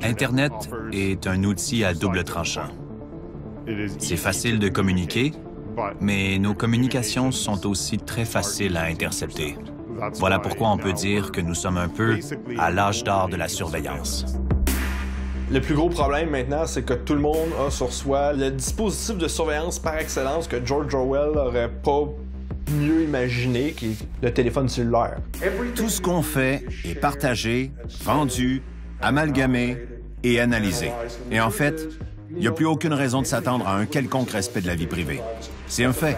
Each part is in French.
Internet est un outil à double tranchant. C'est facile de communiquer, mais nos communications sont aussi très faciles à intercepter. Voilà pourquoi on peut dire que nous sommes un peu à l'âge d'or de la surveillance. Le plus gros problème maintenant, c'est que tout le monde a sur soi le dispositif de surveillance par excellence que George Orwell n'aurait pas mieux imaginé, qui est le téléphone cellulaire. Tout ce qu'on fait est partagé, vendu, amalgamé et analysé. Et en fait, il n'y a plus aucune raison de s'attendre à un quelconque respect de la vie privée. C'est un fait.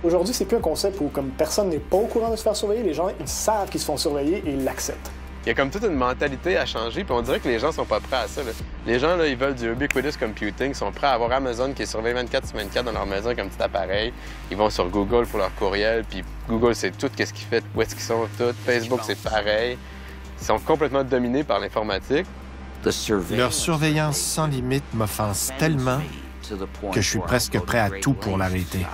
Aujourd'hui, c'est plus un concept où comme personne n'est pas au courant de se faire surveiller, les gens, ils savent qu'ils se font surveiller et ils l'acceptent. Il y a comme toute une mentalité à changer, puis on dirait que les gens sont pas prêts à ça. Là. Les gens, là, ils veulent du ubiquitous computing, ils sont prêts à avoir Amazon qui est surveillé 24/24 dans leur maison comme petit appareil. Ils vont sur Google pour leur courriel, puis Google, c'est tout ce qu'ils font, où est-ce qu'ils sont, tout. Facebook, c'est pareil. Ils sont complètement dominés par l'informatique. Leur surveillance sans limite m'offense tellement que je suis presque prêt à tout pour l'arrêter.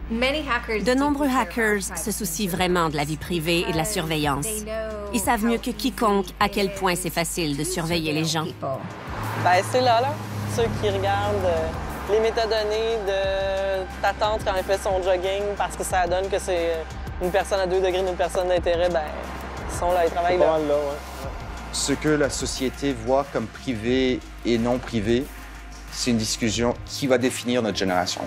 De nombreux hackers se soucient vraiment de la vie privée et de la surveillance. Ils savent mieux que quiconque à quel point c'est facile de surveiller les gens. Bien, c'est là, ceux qui regardent les métadonnées de ta tante quand elle fait son jogging parce que ça donne que c'est une personne à 2 degrés d'une personne d'intérêt, bien, ils sont là, ils travaillent là. Ce que la société voit comme privé et non privé, c'est une discussion qui va définir notre génération.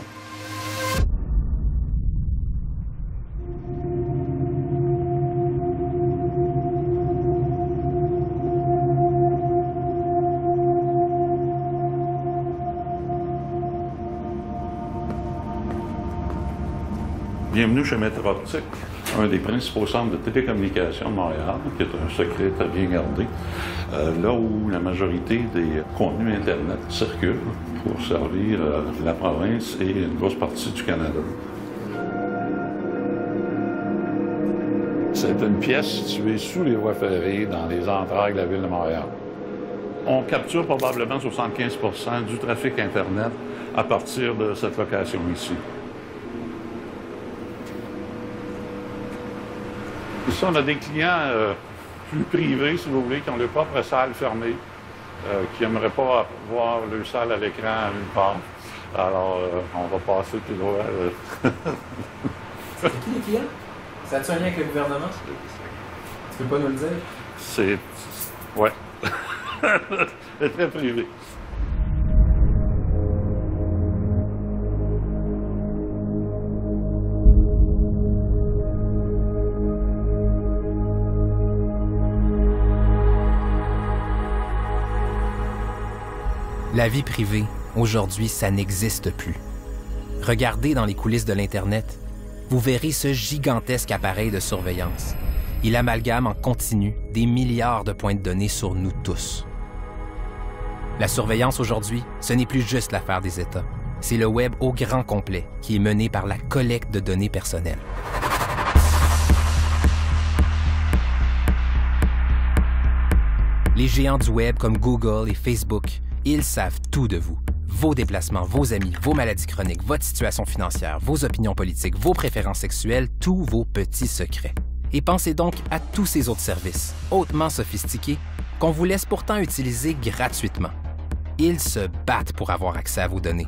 Bienvenue chez Métroptique, un des principaux centres de télécommunications de Montréal, qui est un secret à bien garder, là où la majorité des contenus Internet circulent pour servir la province et une grosse partie du Canada. C'est une pièce située sous les voies ferrées dans les entrailles de la ville de Montréal. On capture probablement 75% du trafic Internet à partir de cette location ici. Ici, on a des clients plus privés, si vous voulez, qui ont leur propre salle fermée, qui n'aimeraient pas voir leur salle à l'écran nulle part. Alors, on va passer tout droit. C'est qui les clients? Ça a-tu un lien avec le gouvernement? Tu peux pas nous le dire? C'est... ouais. C'est très privé. La vie privée, aujourd'hui, ça n'existe plus. Regardez dans les coulisses de l'Internet, vous verrez ce gigantesque appareil de surveillance. Il amalgame en continu des milliards de points de données sur nous tous. La surveillance aujourd'hui, ce n'est plus juste l'affaire des États. C'est le Web au grand complet qui est mené par la collecte de données personnelles. Les géants du Web comme Google et Facebook, ils savent tout de vous. Vos déplacements, vos amis, vos maladies chroniques, votre situation financière, vos opinions politiques, vos préférences sexuelles, tous vos petits secrets. Et pensez donc à tous ces autres services, hautement sophistiqués, qu'on vous laisse pourtant utiliser gratuitement. Ils se battent pour avoir accès à vos données.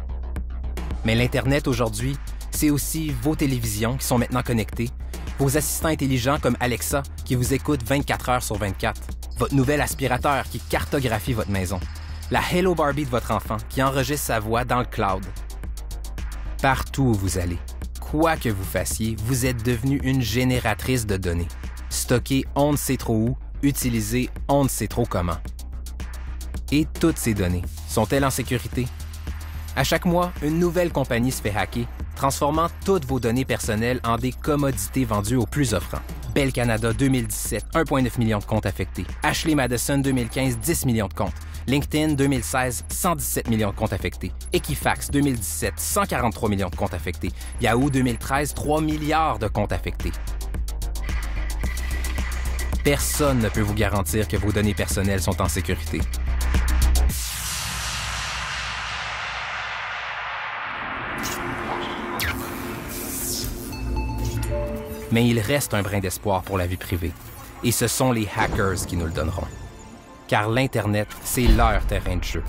Mais l'Internet aujourd'hui, c'est aussi vos télévisions qui sont maintenant connectées, vos assistants intelligents comme Alexa qui vous écoutent 24 heures sur 24, votre nouvel aspirateur qui cartographie votre maison, la Hello Barbie de votre enfant qui enregistre sa voix dans le cloud. Partout où vous allez, quoi que vous fassiez, vous êtes devenu une génératrice de données. Stockées on ne sait trop où, utilisées on ne sait trop comment. Et toutes ces données, sont-elles en sécurité? À chaque mois, une nouvelle compagnie se fait hacker, transformant toutes vos données personnelles en des commodités vendues aux plus offrants. Bell Canada 2017, 1,9 million de comptes affectés. Ashley Madison 2015, 10 millions de comptes. LinkedIn 2016, 117 millions de comptes affectés. Equifax 2017, 143 millions de comptes affectés. Yahoo 2013, 3 milliards de comptes affectés. Personne ne peut vous garantir que vos données personnelles sont en sécurité. Mais il reste un brin d'espoir pour la vie privée. Et ce sont les hackers qui nous le donneront. car l'Internet, c'est leur terrain de jeu.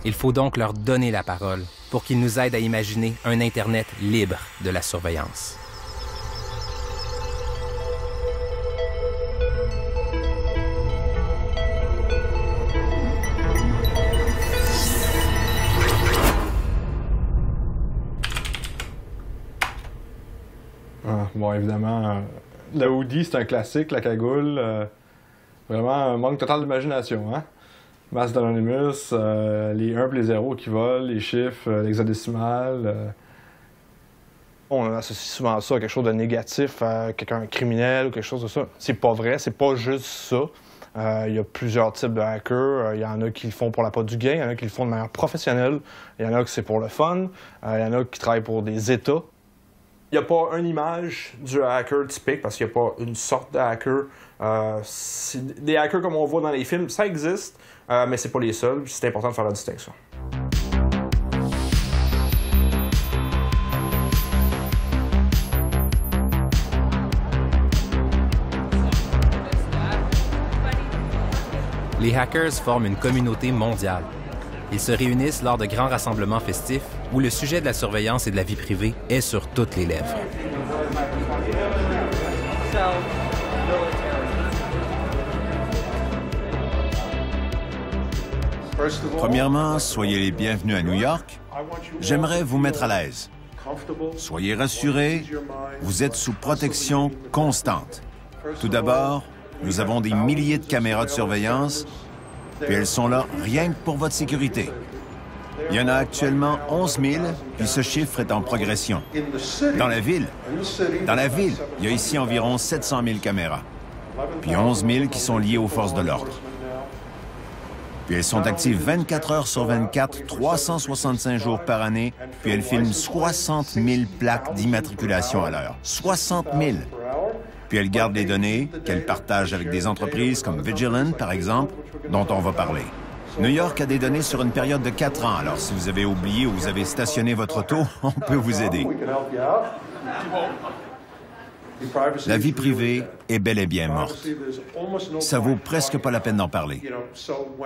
Il faut donc leur donner la parole pour qu'ils nous aident à imaginer un Internet libre de la surveillance. Bon, évidemment, le hoodie, c'est un classique, la cagoule. Vraiment un manque total d'imagination, hein? Masse d'Anonymous, les 1 et les 0 qui volent, les chiffres, l'hexadécimal. On associe souvent ça à quelque chose de négatif, à quelqu'un criminel ou quelque chose de ça. C'est pas vrai, c'est pas juste ça. Il y a plusieurs types de hackers. Il y en a qui le font pour la part du gain, il y en a qui le font de manière professionnelle, il y en a qui c'est pour le fun, il y en a qui travaillent pour des États. Il n'y a pas une image du hacker typique parce qu'il n'y a pas une sorte de hacker. Des hackers comme on voit dans les films, ça existe, mais c'est pas les seuls. C'est important de faire la distinction. Les hackers forment une communauté mondiale. Ils se réunissent lors de grands rassemblements festifs où le sujet de la surveillance et de la vie privée est sur toutes les lèvres. Premièrement, soyez les bienvenus à New York. J'aimerais vous mettre à l'aise. Soyez rassurés, vous êtes sous protection constante. Tout d'abord, nous avons des milliers de caméras de surveillance, puis elles sont là rien que pour votre sécurité. Il y en a actuellement 11 000, puis ce chiffre est en progression. Dans la ville, il y a ici environ 700 000 caméras, puis 11 000 qui sont liées aux forces de l'ordre. Puis elles sont actives 24 heures sur 24, 365 jours par année, puis elles filment 60 000 plaques d'immatriculation à l'heure. 60 000! Puis elles gardent les données qu'elles partagent avec des entreprises comme Vigilant, par exemple, dont on va parler. New York a des données sur une période de 4 ans, alors si vous avez oublié ou vous avez stationné votre auto, on peut vous aider. La vie privée est bel et bien morte. Ça vaut presque pas la peine d'en parler.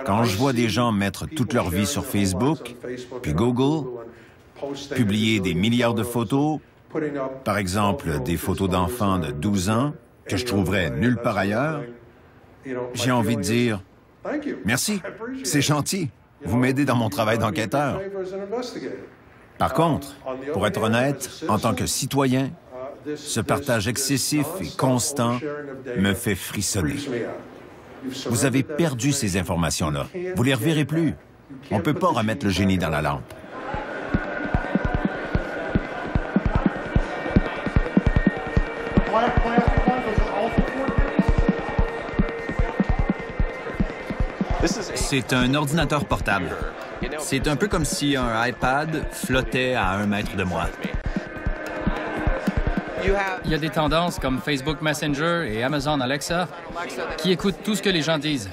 Quand je vois des gens mettre toute leur vie sur Facebook, puis Google, publier des milliards de photos, par exemple des photos d'enfants de 12 ans, que je trouverais nulle part ailleurs, j'ai envie de dire « Merci, c'est gentil, vous m'aidez dans mon travail d'enquêteur. » Par contre, pour être honnête, en tant que citoyen, ce partage excessif et constant me fait frissonner. Vous avez perdu ces informations-là. Vous les reverrez plus. On ne peut pas remettre le génie dans la lampe. C'est un ordinateur portable. C'est un peu comme si un iPad flottait à 1 mètre de moi. Il y a des tendances comme Facebook Messenger et Amazon Alexa qui écoutent tout ce que les gens disent.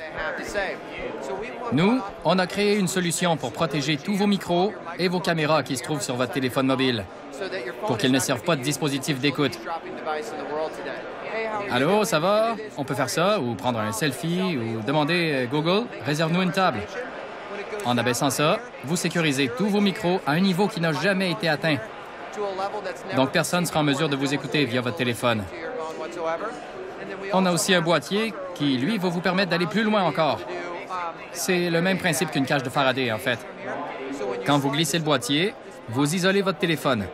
Nous, on a créé une solution pour protéger tous vos micros et vos caméras qui se trouvent sur votre téléphone mobile pour qu'ils ne servent pas de dispositif d'écoute. Allô, ça va? On peut faire ça, ou prendre un selfie, ou demander Google, réserve-nous une table. En abaissant ça, vous sécurisez tous vos micros à un niveau qui n'a jamais été atteint. Donc, personne ne sera en mesure de vous écouter via votre téléphone. On a aussi un boîtier qui, lui, va vous permettre d'aller plus loin encore. C'est le même principe qu'une cage de Faraday, en fait. Quand vous glissez le boîtier, vous isolez votre téléphone.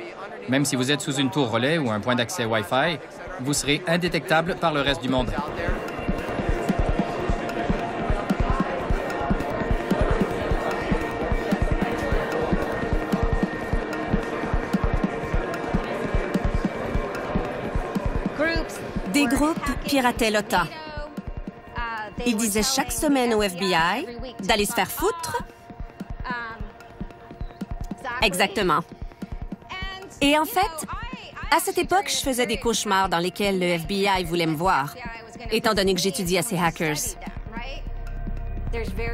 Même si vous êtes sous une tour relais ou un point d'accès Wi-Fi, vous serez indétectable par le reste du monde. Des groupes pirataient l'OTA. Ils disaient chaque semaine au FBI d'aller se faire foutre. Exactement. Et en fait, à cette époque, je faisais des cauchemars dans lesquels le FBI voulait me voir, étant donné que j'étudiais ces hackers.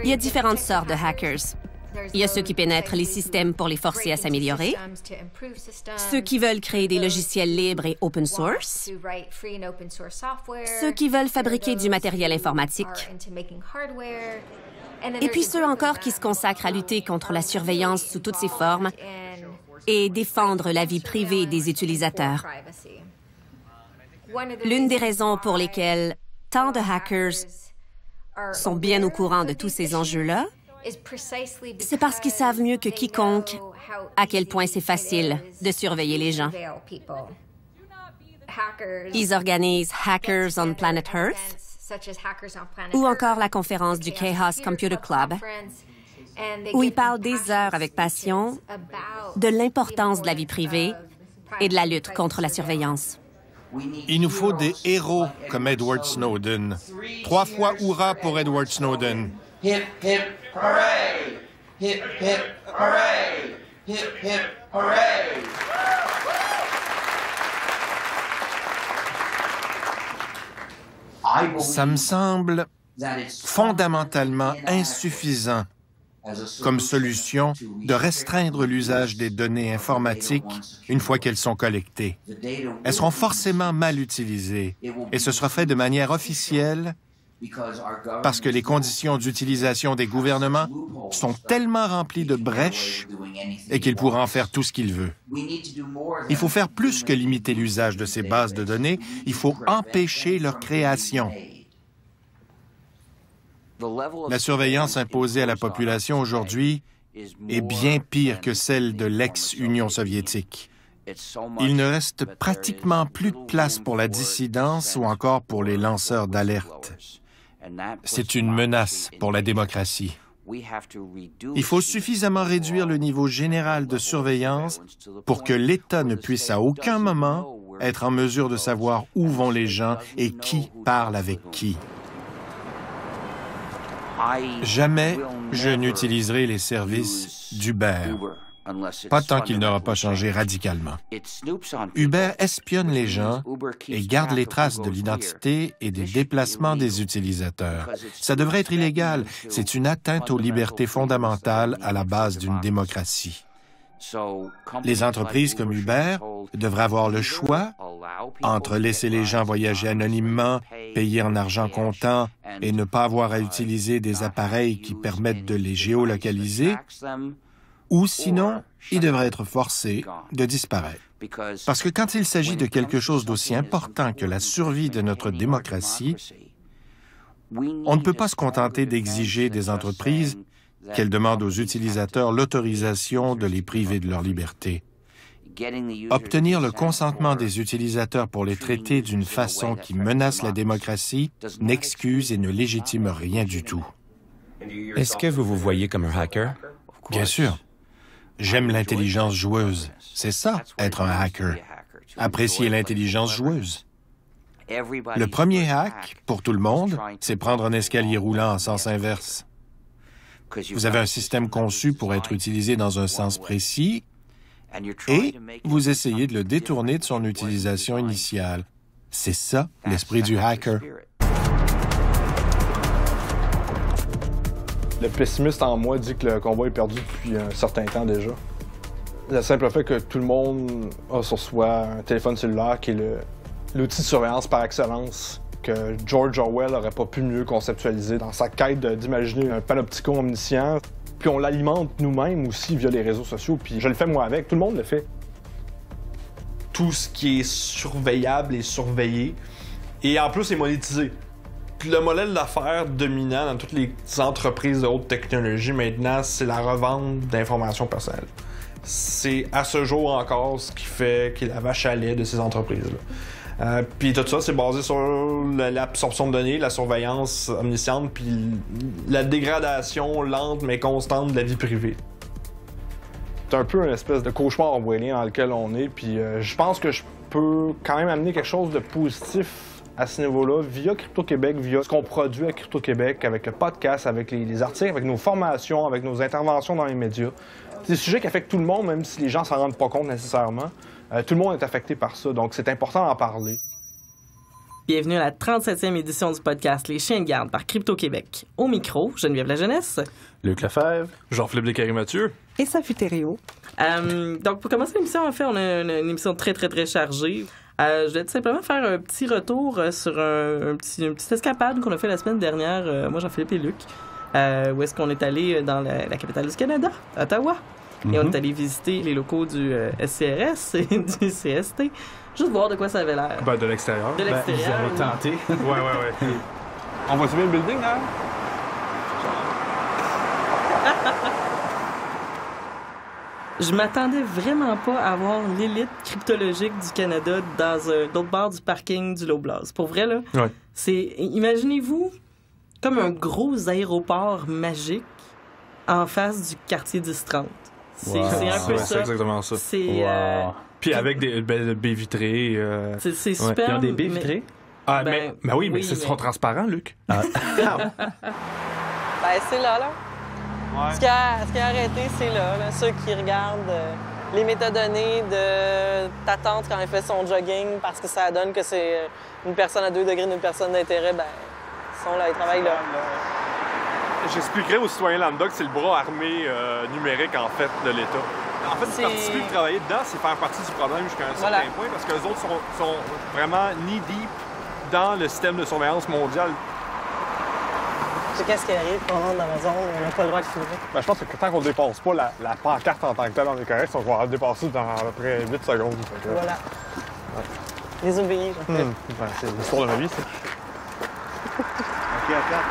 Il y a différentes sortes de hackers. Il y a ceux qui pénètrent les systèmes pour les forcer à s'améliorer, ceux qui veulent créer des logiciels libres et open source, ceux qui veulent fabriquer du matériel informatique, et puis ceux encore qui se consacrent à lutter contre la surveillance sous toutes ses formes et défendre la vie privée des utilisateurs. L'une des raisons pour lesquelles tant de hackers sont bien au courant de tous ces enjeux-là, c'est parce qu'ils savent mieux que quiconque à quel point c'est facile de surveiller les gens. Ils organisent Hackers on Planet Earth ou encore la conférence du Chaos Computer Club, où ils parlent des heures avec passion de l'importance de la vie privée et de la lutte contre la surveillance. Il nous faut des héros comme Edward Snowden. 3 fois hurrah pour Edward Snowden. Hip, hip, hooray! Hip, hip, hooray! Hip, hip, hooray! Ça me semble fondamentalement insuffisant comme solution de restreindre l'usage des données informatiques une fois qu'elles sont collectées. Elles seront forcément mal utilisées et ce sera fait de manière officielle parce que les conditions d'utilisation des gouvernements sont tellement remplies de brèches et qu'ils pourront en faire tout ce qu'ils veulent. Il faut faire plus que limiter l'usage de ces bases de données, il faut empêcher leur création. La surveillance imposée à la population aujourd'hui est bien pire que celle de l'ex-Union soviétique. Il ne reste pratiquement plus de place pour la dissidence ou encore pour les lanceurs d'alerte. C'est une menace pour la démocratie. Il faut suffisamment réduire le niveau général de surveillance pour que l'État ne puisse à aucun moment être en mesure de savoir où vont les gens et qui parle avec qui. Jamais je n'utiliserai les services d'Uber, pas tant qu'il n'aura pas changé radicalement. Uber espionne les gens et garde les traces de l'identité et des déplacements des utilisateurs. Ça devrait être illégal. C'est une atteinte aux libertés fondamentales à la base d'une démocratie. Les entreprises comme Uber devraient avoir le choix entre laisser les gens voyager anonymement, payer en argent comptant et ne pas avoir à utiliser des appareils qui permettent de les géolocaliser, ou sinon, ils devraient être forcés de disparaître. Parce que quand il s'agit de quelque chose d'aussi important que la survie de notre démocratie, on ne peut pas se contenter d'exiger des entreprises qu'elles demandent aux utilisateurs l'autorisation de les priver de leur liberté. Obtenir le consentement des utilisateurs pour les traiter d'une façon qui menace la démocratie n'excuse et ne légitime rien du tout. Est-ce que vous vous voyez comme un hacker? Bien sûr. J'aime l'intelligence joueuse. C'est ça, être un hacker. Apprécier l'intelligence joueuse. Le premier hack, pour tout le monde, c'est prendre un escalier roulant en sens inverse. Vous avez un système conçu pour être utilisé dans un sens précis et vous essayez de le détourner de son utilisation initiale. C'est ça, l'esprit du hacker. Le pessimiste en moi dit que le combat est perdu depuis un certain temps déjà. Le simple fait que tout le monde a sur soi un téléphone cellulaire qui est l'outil de surveillance par excellence que George Orwell n'aurait pas pu mieux conceptualiser dans sa quête d'imaginer un panopticon omniscient. Puis on l'alimente nous-mêmes aussi via les réseaux sociaux, puis je le fais moi avec, tout le monde le fait. Tout ce qui est surveillable est surveillé et en plus est monétisé. Le modèle d'affaires dominant dans toutes les entreprises de haute technologie maintenant, c'est la revente d'informations personnelles. C'est à ce jour encore ce qui est la vache à lait de ces entreprises-là. Puis tout ça, c'est basé sur l'absorption de données, la surveillance omnisciente, puis la dégradation lente mais constante de la vie privée. C'est un peu une espèce de cauchemar orwellien dans lequel on est, puis je pense que je peux quand même amener quelque chose de positif à ce niveau-là via Crypto-Québec, via ce qu'on produit à Crypto-Québec, avec le podcast, avec les articles, avec nos formations, avec nos interventions dans les médias. C'est des sujets qui affectent tout le monde, même si les gens s'en rendent pas compte nécessairement. Tout le monde est affecté par ça, donc c'est important d'en parler. Bienvenue à la 37e édition du podcast Les Chiens de garde par Crypto-Québec. Au micro, Geneviève La Jeunesse. Luc Lefebvre. Jean-Philippe Descaries-Mathieu. Et Sophie Thériault. Donc, pour commencer l'émission, en fait, on a une émission très, très, très chargée. Je vais tout simplement faire un petit retour sur une petite escapade qu'on a fait la semaine dernière, moi, Jean-Philippe et Luc, où est-ce qu'on est allé dans la capitale du Canada, Ottawa. Et on est allé visiter les locaux du SCRS et du CST. Juste voir de quoi ça avait l'air. Ben, de l'extérieur. De l'extérieur. Vous avez tenté. ouais. On va subir le building, là? Je m'attendais vraiment pas à voir l'élite cryptologique du Canada dans l'autre bord du parking du Loblaws. Pour vrai, là, imaginez-vous comme un gros aéroport magique en face du quartier 10-30. C'est un peu ça. C'est exactement ça. Puis avec des baies vitrées. C'est super. Ils ont des baies vitrées? Mais oui, mais c'est trop transparent, Luc. Ben, c'est là. Ouais. Ce qui a arrêté, c'est là. Ceux qui regardent les métadonnées de ta tante quand elle fait son jogging parce que ça donne que c'est une personne à 2 degrés d'une personne d'intérêt, ben, ils sont là, ils travaillent là. J'expliquerai aux citoyens lambda que c'est le bras armé numérique, en fait, de l'État. En fait, participer et travailler dedans, c'est faire partie du problème jusqu'à un certain point, parce que les autres sont vraiment knee-deep dans le système de surveillance mondial. Qu'est-ce qui arrive quand on rentre dans la zone, on n'a pas le droit de filmer? Ben, je pense que tant qu'on ne dépasse pas la pancarte en tant que telle, on est correct, on va le dépasser dans à peu près 8 secondes. Voilà. Les obéis, en fait. C'est l'histoire de ma vie, ça. OK, attends.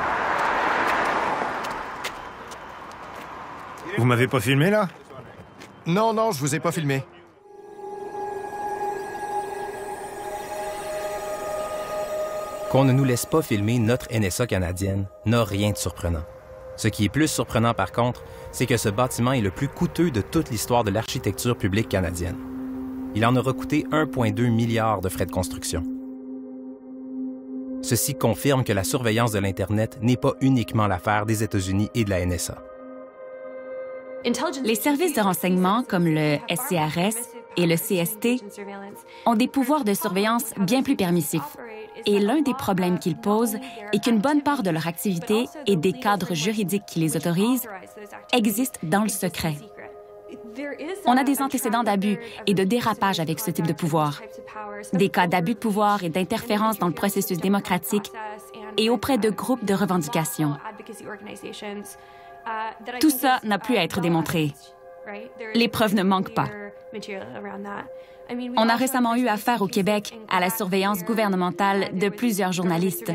Vous m'avez pas filmé, là? Non, je vous ai pas filmé. Qu'on ne nous laisse pas filmer notre NSA canadienne n'a rien de surprenant. Ce qui est plus surprenant, par contre, c'est que ce bâtiment est le plus coûteux de toute l'histoire de l'architecture publique canadienne. Il en aura coûté 1,2 milliard de frais de construction. Ceci confirme que la surveillance de l'Internet n'est pas uniquement l'affaire des États-Unis et de la NSA. Les services de renseignement comme le SCRS et le CST ont des pouvoirs de surveillance bien plus permissifs. Et l'un des problèmes qu'ils posent est qu'une bonne part de leur activité et des cadres juridiques qui les autorisent existent dans le secret. On a des antécédents d'abus et de dérapage avec ce type de pouvoir. Des cas d'abus de pouvoir et d'interférence dans le processus démocratique et auprès de groupes de revendication. Tout ça n'a plus à être démontré. Les preuves ne manquent pas. On a récemment eu affaire au Québec à la surveillance gouvernementale de plusieurs journalistes.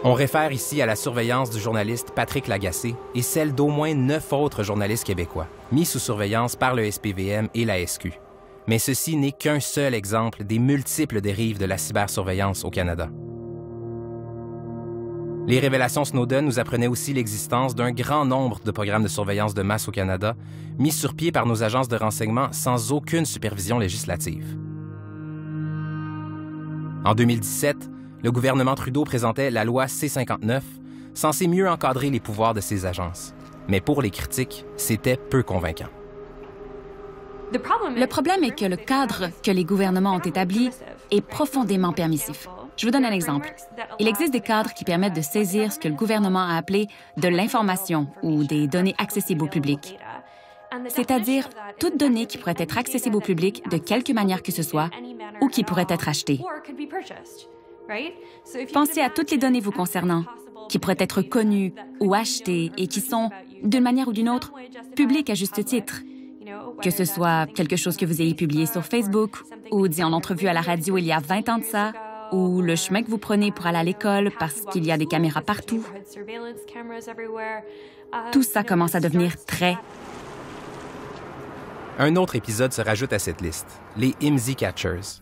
On réfère ici à la surveillance du journaliste Patrick Lagacé et celle d'au moins 9 autres journalistes québécois, mis sous surveillance par le SPVM et la SQ. Mais ceci n'est qu'un seul exemple des multiples dérives de la cybersurveillance au Canada. Les révélations Snowden nous apprenaient aussi l'existence d'un grand nombre de programmes de surveillance de masse au Canada, mis sur pied par nos agences de renseignement sans aucune supervision législative. En 2017, le gouvernement Trudeau présentait la loi C-59, censée mieux encadrer les pouvoirs de ces agences. Mais pour les critiques, c'était peu convaincant. Le problème est que le cadre que les gouvernements ont établi est profondément permissif. Je vous donne un exemple. Il existe des cadres qui permettent de saisir ce que le gouvernement a appelé de l'information ou des données accessibles au public. C'est-à-dire toute donnée qui pourrait être accessible au public de quelque manière que ce soit ou qui pourrait être achetée. Pensez à toutes les données vous concernant, qui pourraient être connues ou achetées et qui sont, d'une manière ou d'une autre, publiques à juste titre. Que ce soit quelque chose que vous ayez publié sur Facebook ou dit en entrevue à la radio il y a 20 ans de ça, ou le chemin que vous prenez pour aller à l'école parce qu'il y a des caméras partout. Tout ça commence à devenir très... Un autre épisode se rajoute à cette liste, les IMSI Catchers.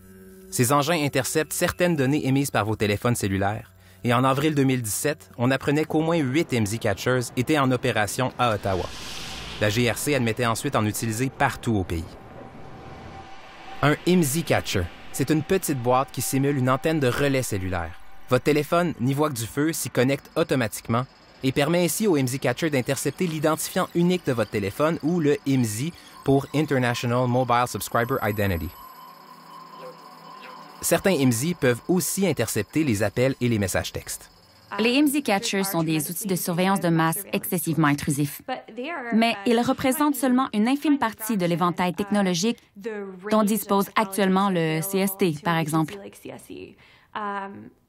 Ces engins interceptent certaines données émises par vos téléphones cellulaires. Et en avril 2017, on apprenait qu'au moins 8 IMSI Catchers étaient en opération à Ottawa. La GRC admettait ensuite en utiliser partout au pays. Un IMSI Catcher, c'est une petite boîte qui simule une antenne de relais cellulaire. Votre téléphone n'y voit que du feu, s'y connecte automatiquement et permet ainsi au IMSI Catcher d'intercepter l'identifiant unique de votre téléphone ou le IMSI pour International Mobile Subscriber Identity. certains IMSI peuvent aussi intercepter les appels et les messages textes. Les IMSI Catchers sont des outils de surveillance de masse excessivement intrusifs. Mais ils représentent seulement une infime partie de l'éventail technologique dont dispose actuellement le CST, par exemple.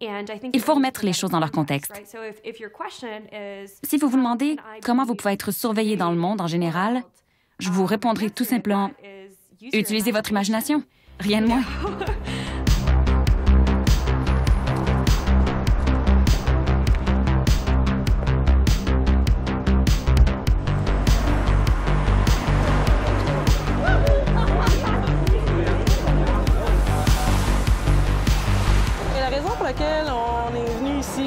Il faut remettre les choses dans leur contexte. Si vous vous demandez comment vous pouvez être surveillé dans le monde en général, je vous répondrai tout simplement, utilisez votre imagination, rien de moins.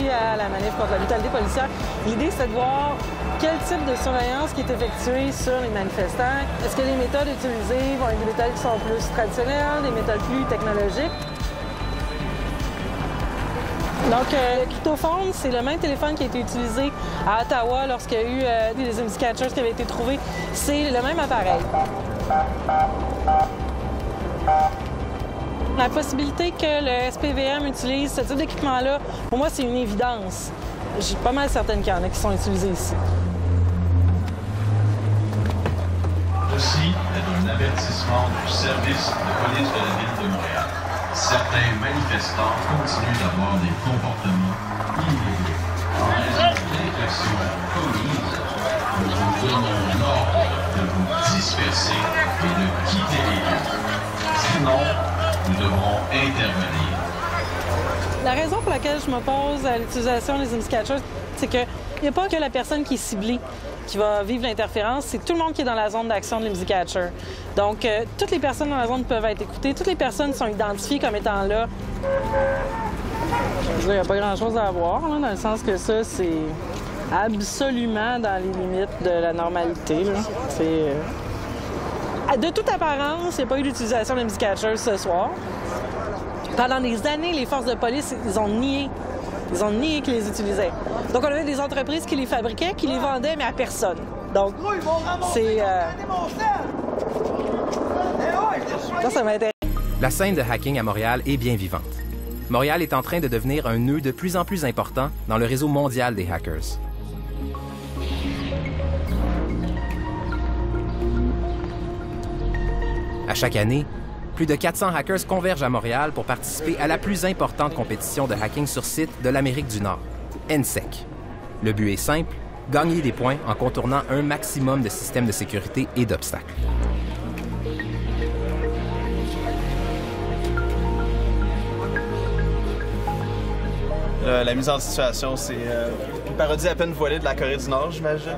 À la manif contre la brutalité policière. L'idée, c'est de voir quel type de surveillance qui est effectuée sur les manifestants. Est-ce que les méthodes utilisées vont être des méthodes qui sont plus traditionnelles, des méthodes plus technologiques? Donc, le cryptophone, c'est le même téléphone qui a été utilisé à Ottawa lorsqu'il y a eu des IMSI Catchers qui avaient été trouvés. C'est le même appareil. La possibilité que le SPVM utilise ce type d'équipement-là, pour moi, c'est une évidence. Je suis pas mal certaine qu'il y en a qui sont utilisés ici. Ceci est un avertissement du service de police de la Ville de Montréal. Certains manifestants continuent d'avoir des comportements illégaux. En raison de l'infraction commise, nous vous donnons l'ordre de vous disperser et de quitter les lieux. Sinon, nous devrons intervenir. La raison pour laquelle je m'oppose à l'utilisation des IMSI Catchers, c'est qu'il n'y a pas que la personne qui est ciblée qui va vivre l'interférence, c'est tout le monde qui est dans la zone d'action de l'IMSI Catcher. Donc, toutes les personnes dans la zone peuvent être écoutées, toutes les personnes sont identifiées comme étant là. Je veux dire, il n'y a pas grand-chose à voir, là, dans le sens que ça, c'est absolument dans les limites de la normalité. C'est... De toute apparence, il n'y a pas eu d'utilisation de IMSI Catchers ce soir. Pendant des années, les forces de police, ils ont nié qu'ils les utilisaient. Donc, on avait des entreprises qui les fabriquaient, qui les vendaient, mais à personne. Donc, c'est... Ça m'intéresse. La scène de hacking à Montréal est bien vivante. Montréal est en train de devenir un nœud de plus en plus important dans le réseau mondial des hackers. À chaque année, plus de 400 hackers convergent à Montréal pour participer à la plus importante compétition de hacking sur site de l'Amérique du Nord, NSEC. Le but est simple, gagner des points en contournant un maximum de systèmes de sécurité et d'obstacles. La mise en situation, c'est une parodie à peine voilée de la Corée du Nord, j'imagine. Là,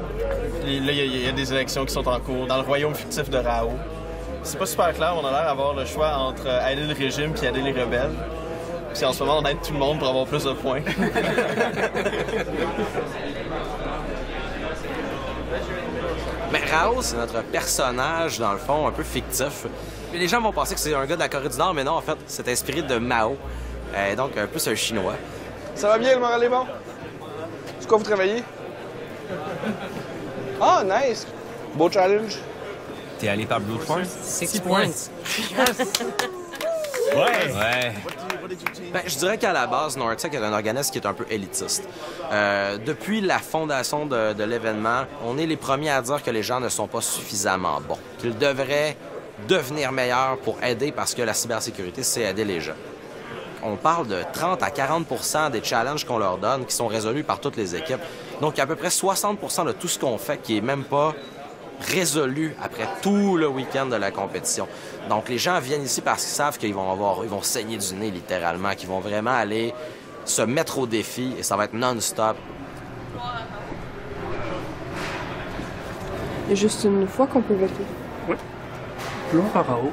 il y a des élections qui sont en cours dans le royaume fictif de Rao. C'est pas super clair, on a l'air d'avoir le choix entre aider le régime puis aider les rebelles. Puis en ce moment, on aide tout le monde pour avoir plus de points. Mais Rao, c'est notre personnage, dans le fond, un peu fictif. Les gens vont penser que c'est un gars de la Corée du Nord, mais non, en fait, c'est inspiré de Mao. Donc, un peu un Chinois. Ça va bien, le moral est bon? C'est quoi vous travaillez? Ah, nice! Beau challenge. T'es allé par Brute Force? 6 points. Ouais. Ben, je dirais qu'à la base, Nortec est un organisme qui est un peu élitiste. Depuis la fondation de l'événement, on est les premiers à dire que les gens ne sont pas suffisamment bons, qu'ils devraient devenir meilleurs pour aider parce que la cybersécurité, c'est aider les gens. On parle de 30 à 40 des challenges qu'on leur donne qui sont résolus par toutes les équipes. Donc, il y a à peu près 60 de tout ce qu'on fait qui est même pas résolu après tout le week-end de la compétition. Donc, les gens viennent ici parce qu'ils savent qu'ils vont saigner du nez, littéralement, qu'ils vont vraiment aller se mettre au défi et ça va être non-stop. Il y a juste une fois qu'on peut voter. Oui. Plus long par en haut.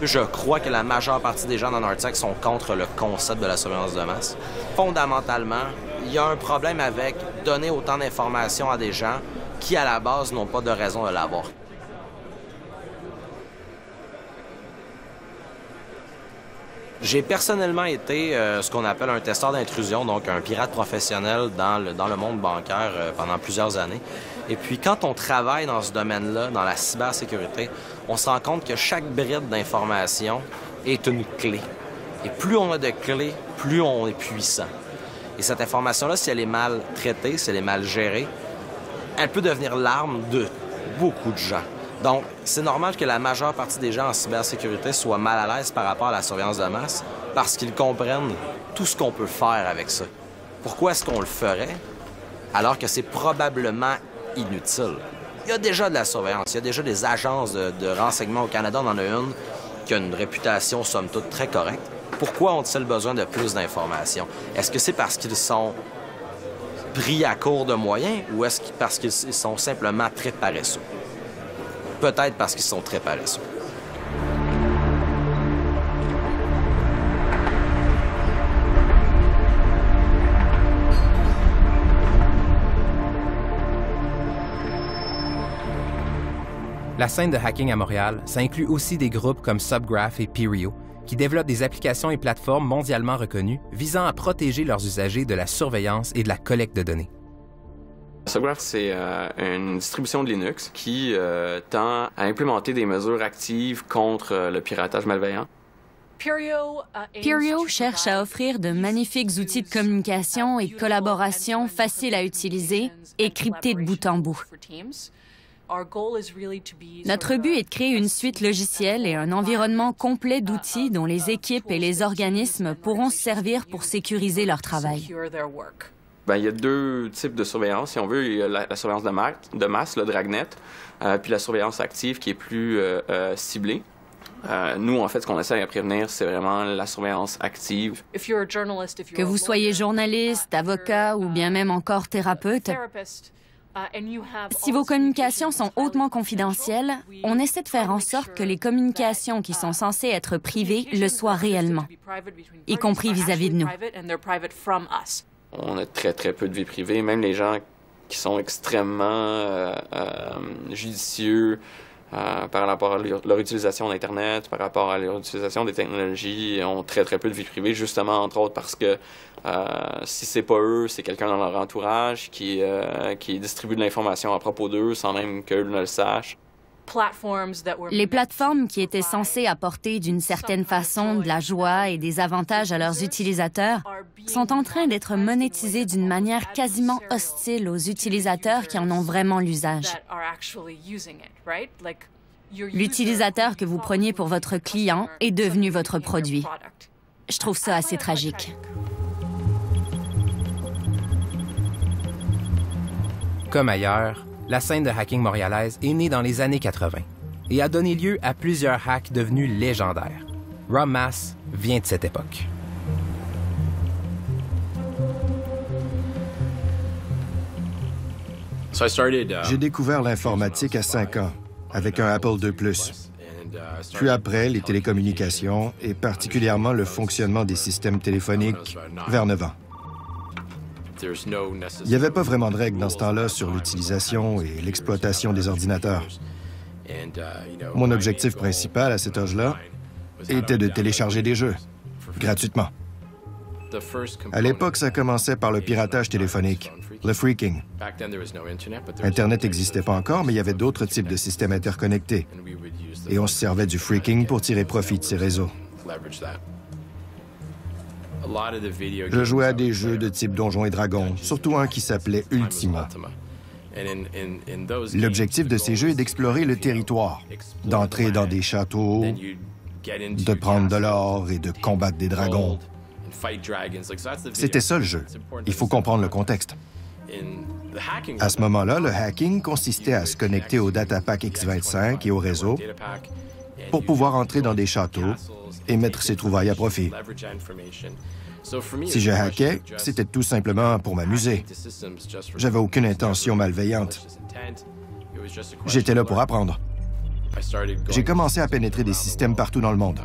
Je crois que la majeure partie des gens dans Nortec sont contre le concept de la surveillance de masse. Fondamentalement, il y a un problème avec donner autant d'informations à des gens qui, à la base, n'ont pas de raison de l'avoir. J'ai personnellement été ce qu'on appelle un testeur d'intrusion, donc un pirate professionnel dans le monde bancaire pendant plusieurs années. Et puis, quand on travaille dans ce domaine-là, dans la cybersécurité, on se rend compte que chaque bride d'information est une clé. Et plus on a de clés, plus on est puissant. Et cette information-là, si elle est mal traitée, si elle est mal gérée, elle peut devenir l'arme de beaucoup de gens. Donc, c'est normal que la majeure partie des gens en cybersécurité soient mal à l'aise par rapport à la surveillance de masse parce qu'ils comprennent tout ce qu'on peut faire avec ça. Pourquoi est-ce qu'on le ferait alors que c'est probablement inutile? Il y a déjà de la surveillance, il y a déjà des agences de renseignement au Canada, on en a une qui a une réputation, somme toute, très correcte. Pourquoi ont-ils besoin de plus d'informations? Est-ce que c'est parce qu'ils sont pris à court de moyens ou est-ce parce qu'ils sont simplement très paresseux? Peut-être parce qu'ils sont très paresseux. La scène de hacking à Montréal, ça inclut aussi des groupes comme Subgraph et Perio, qui développent des applications et plateformes mondialement reconnues visant à protéger leurs usagers de la surveillance et de la collecte de données. Subgraph, c'est une distribution de Linux qui tend à implémenter des mesures actives contre le piratage malveillant. Perio cherche à offrir de magnifiques outils de communication et de collaboration faciles à utiliser et cryptés de bout en bout. Notre but est de créer une suite logicielle et un environnement complet d'outils dont les équipes et les organismes pourront se servir pour sécuriser leur travail. Il y a deux types de surveillance, si on veut. Il y a la surveillance de masse, le Dragnet, puis la surveillance active qui est plus ciblée. Nous, en fait, ce qu'on essaie à prévenir, c'est vraiment la surveillance active. Que vous soyez journaliste, avocat ou bien même encore thérapeute, si vos communications sont hautement confidentielles, on essaie de faire en sorte que les communications qui sont censées être privées le soient réellement, y compris vis-à-vis de nous. On a très, très peu de vie privée. Même les gens qui sont extrêmement judicieux par rapport à leur utilisation d'Internet, par rapport à leur utilisation des technologies, ont très, très peu de vie privée, justement, entre autres, parce que si c'est pas eux, c'est quelqu'un dans leur entourage qui distribue de l'information à propos d'eux sans même qu'eux ne le sachent. Les plateformes qui étaient censées apporter d'une certaine façon de la joie et des avantages à leurs utilisateurs sont en train d'être monétisées d'une manière quasiment hostile aux utilisateurs qui en ont vraiment l'usage. L'utilisateur que vous preniez pour votre client est devenu votre produit. Je trouve ça assez tragique. Comme ailleurs, la scène de hacking montréalaise est née dans les années 80 et a donné lieu à plusieurs hacks devenus légendaires. Rob Mass vient de cette époque. J'ai découvert l'informatique à 5 ans, avec un Apple II+. Puis après, les télécommunications et particulièrement le fonctionnement des systèmes téléphoniques vers 9 ans. Il n'y avait pas vraiment de règles dans ce temps-là sur l'utilisation et l'exploitation des ordinateurs. Mon objectif principal à cet âge-là était de télécharger des jeux, gratuitement. À l'époque, ça commençait par le piratage téléphonique, le phreaking. Internet n'existait pas encore, mais il y avait d'autres types de systèmes interconnectés. Et on se servait du phreaking pour tirer profit de ces réseaux. Je jouais à des jeux de type Donjons et Dragons, surtout un qui s'appelait Ultima. L'objectif de ces jeux est d'explorer le territoire, d'entrer dans des châteaux, de prendre de l'or et de combattre des dragons. C'était ça le jeu. Il faut comprendre le contexte. À ce moment-là, le hacking consistait à se connecter au datapack X25 et au réseau pour pouvoir entrer dans des châteaux et mettre ses trouvailles à profit. Si je hackais, c'était tout simplement pour m'amuser. J'avais aucune intention malveillante. J'étais là pour apprendre. J'ai commencé à pénétrer des systèmes partout dans le monde,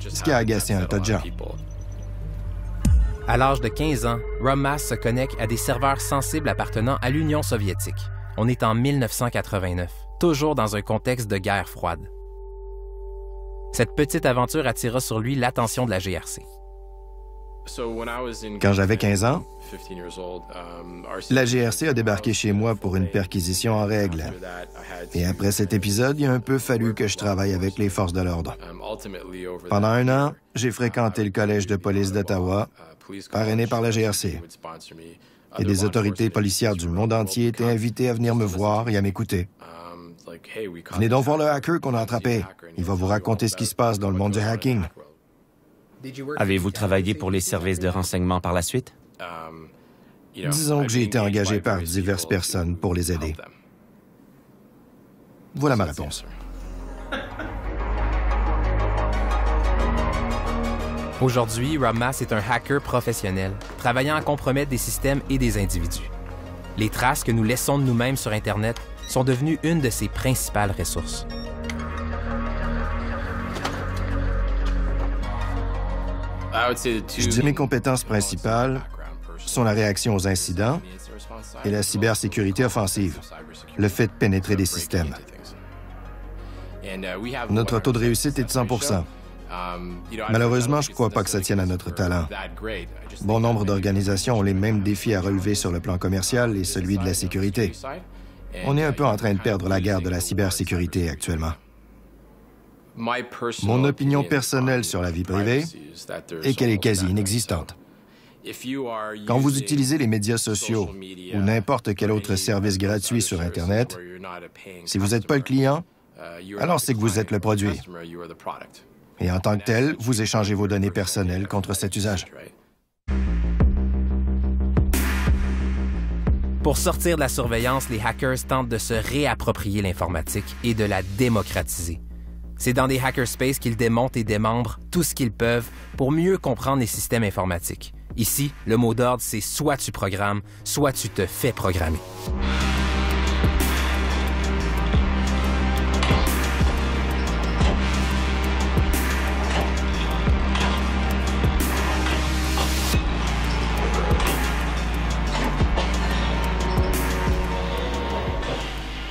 ce qui a agacé un tas de gens. À l'âge de 15 ans, Rob Mass se connecte à des serveurs sensibles appartenant à l'Union soviétique. On est en 1989, toujours dans un contexte de guerre froide. Cette petite aventure attira sur lui l'attention de la GRC. Quand j'avais 15 ans, la GRC a débarqué chez moi pour une perquisition en règle. Et après cet épisode, il a un peu fallu que je travaille avec les forces de l'ordre. Pendant 1 an, j'ai fréquenté le Collège de police d'Ottawa, parrainé par la GRC. Et des autorités policières du monde entier étaient invitées à venir me voir et à m'écouter. Venez donc voir le hacker qu'on a attrapé. Il va vous raconter ce qui se passe dans le monde du hacking. Avez-vous travaillé pour les services de renseignement par la suite? Disons que j'ai été engagé par diverses personnes pour les aider. Voilà ma réponse. Aujourd'hui, Rob Mass est un hacker professionnel, travaillant à compromettre des systèmes et des individus. Les traces que nous laissons de nous-mêmes sur Internet sont devenues une de ses principales ressources. Je dis mes compétences principales sont la réaction aux incidents et la cybersécurité offensive, le fait de pénétrer des systèmes. Notre taux de réussite est de 100%. Malheureusement, je ne crois pas que ça tienne à notre talent. Bon nombre d'organisations ont les mêmes défis à relever sur le plan commercial et celui de la sécurité. On est un peu en train de perdre la guerre de la cybersécurité actuellement. Mon opinion personnelle sur la vie privée est qu'elle est quasi inexistante. Quand vous utilisez les médias sociaux ou n'importe quel autre service gratuit sur Internet, si vous n'êtes pas le client, alors c'est que vous êtes le produit. Et en tant que tel, vous échangez vos données personnelles contre cet usage. Pour sortir de la surveillance, les hackers tentent de se réapproprier l'informatique et de la démocratiser. C'est dans des hackerspaces qu'ils démontent et démembrent tout ce qu'ils peuvent pour mieux comprendre les systèmes informatiques. Ici, le mot d'ordre, c'est soit tu programmes, soit tu te fais programmer.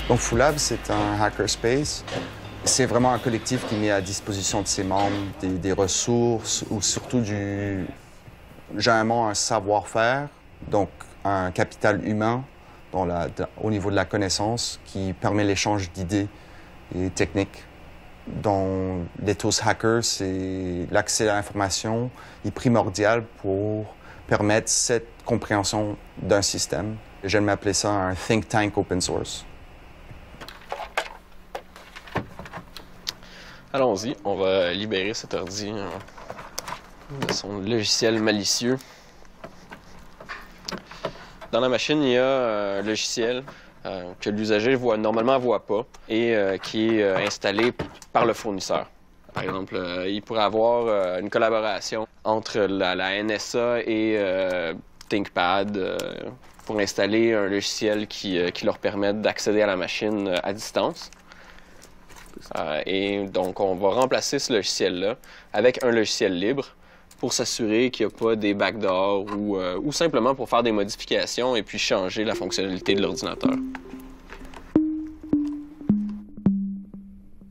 Donc, Foolab, c'est un hackerspace. C'est vraiment un collectif qui met à disposition de ses membres des ressources ou surtout généralement un savoir-faire, donc un capital humain au niveau de la connaissance qui permet l'échange d'idées et techniques. Dans l'ethos hacker, c'est l'accès à l'information est primordial pour permettre cette compréhension d'un système. J'aime appeler ça un think tank open source. Allons-y, on va libérer cet ordi de son logiciel malicieux. Dans la machine, il y a un logiciel que l'usager normalement ne voit pas et qui est installé par le fournisseur. Par exemple, il pourrait avoir une collaboration entre la NSA et ThinkPad pour installer un logiciel qui leur permette d'accéder à la machine à distance. Et donc, on va remplacer ce logiciel-là avec un logiciel libre pour s'assurer qu'il n'y a pas des backdoors ou simplement pour faire des modifications et puis changer la fonctionnalité de l'ordinateur.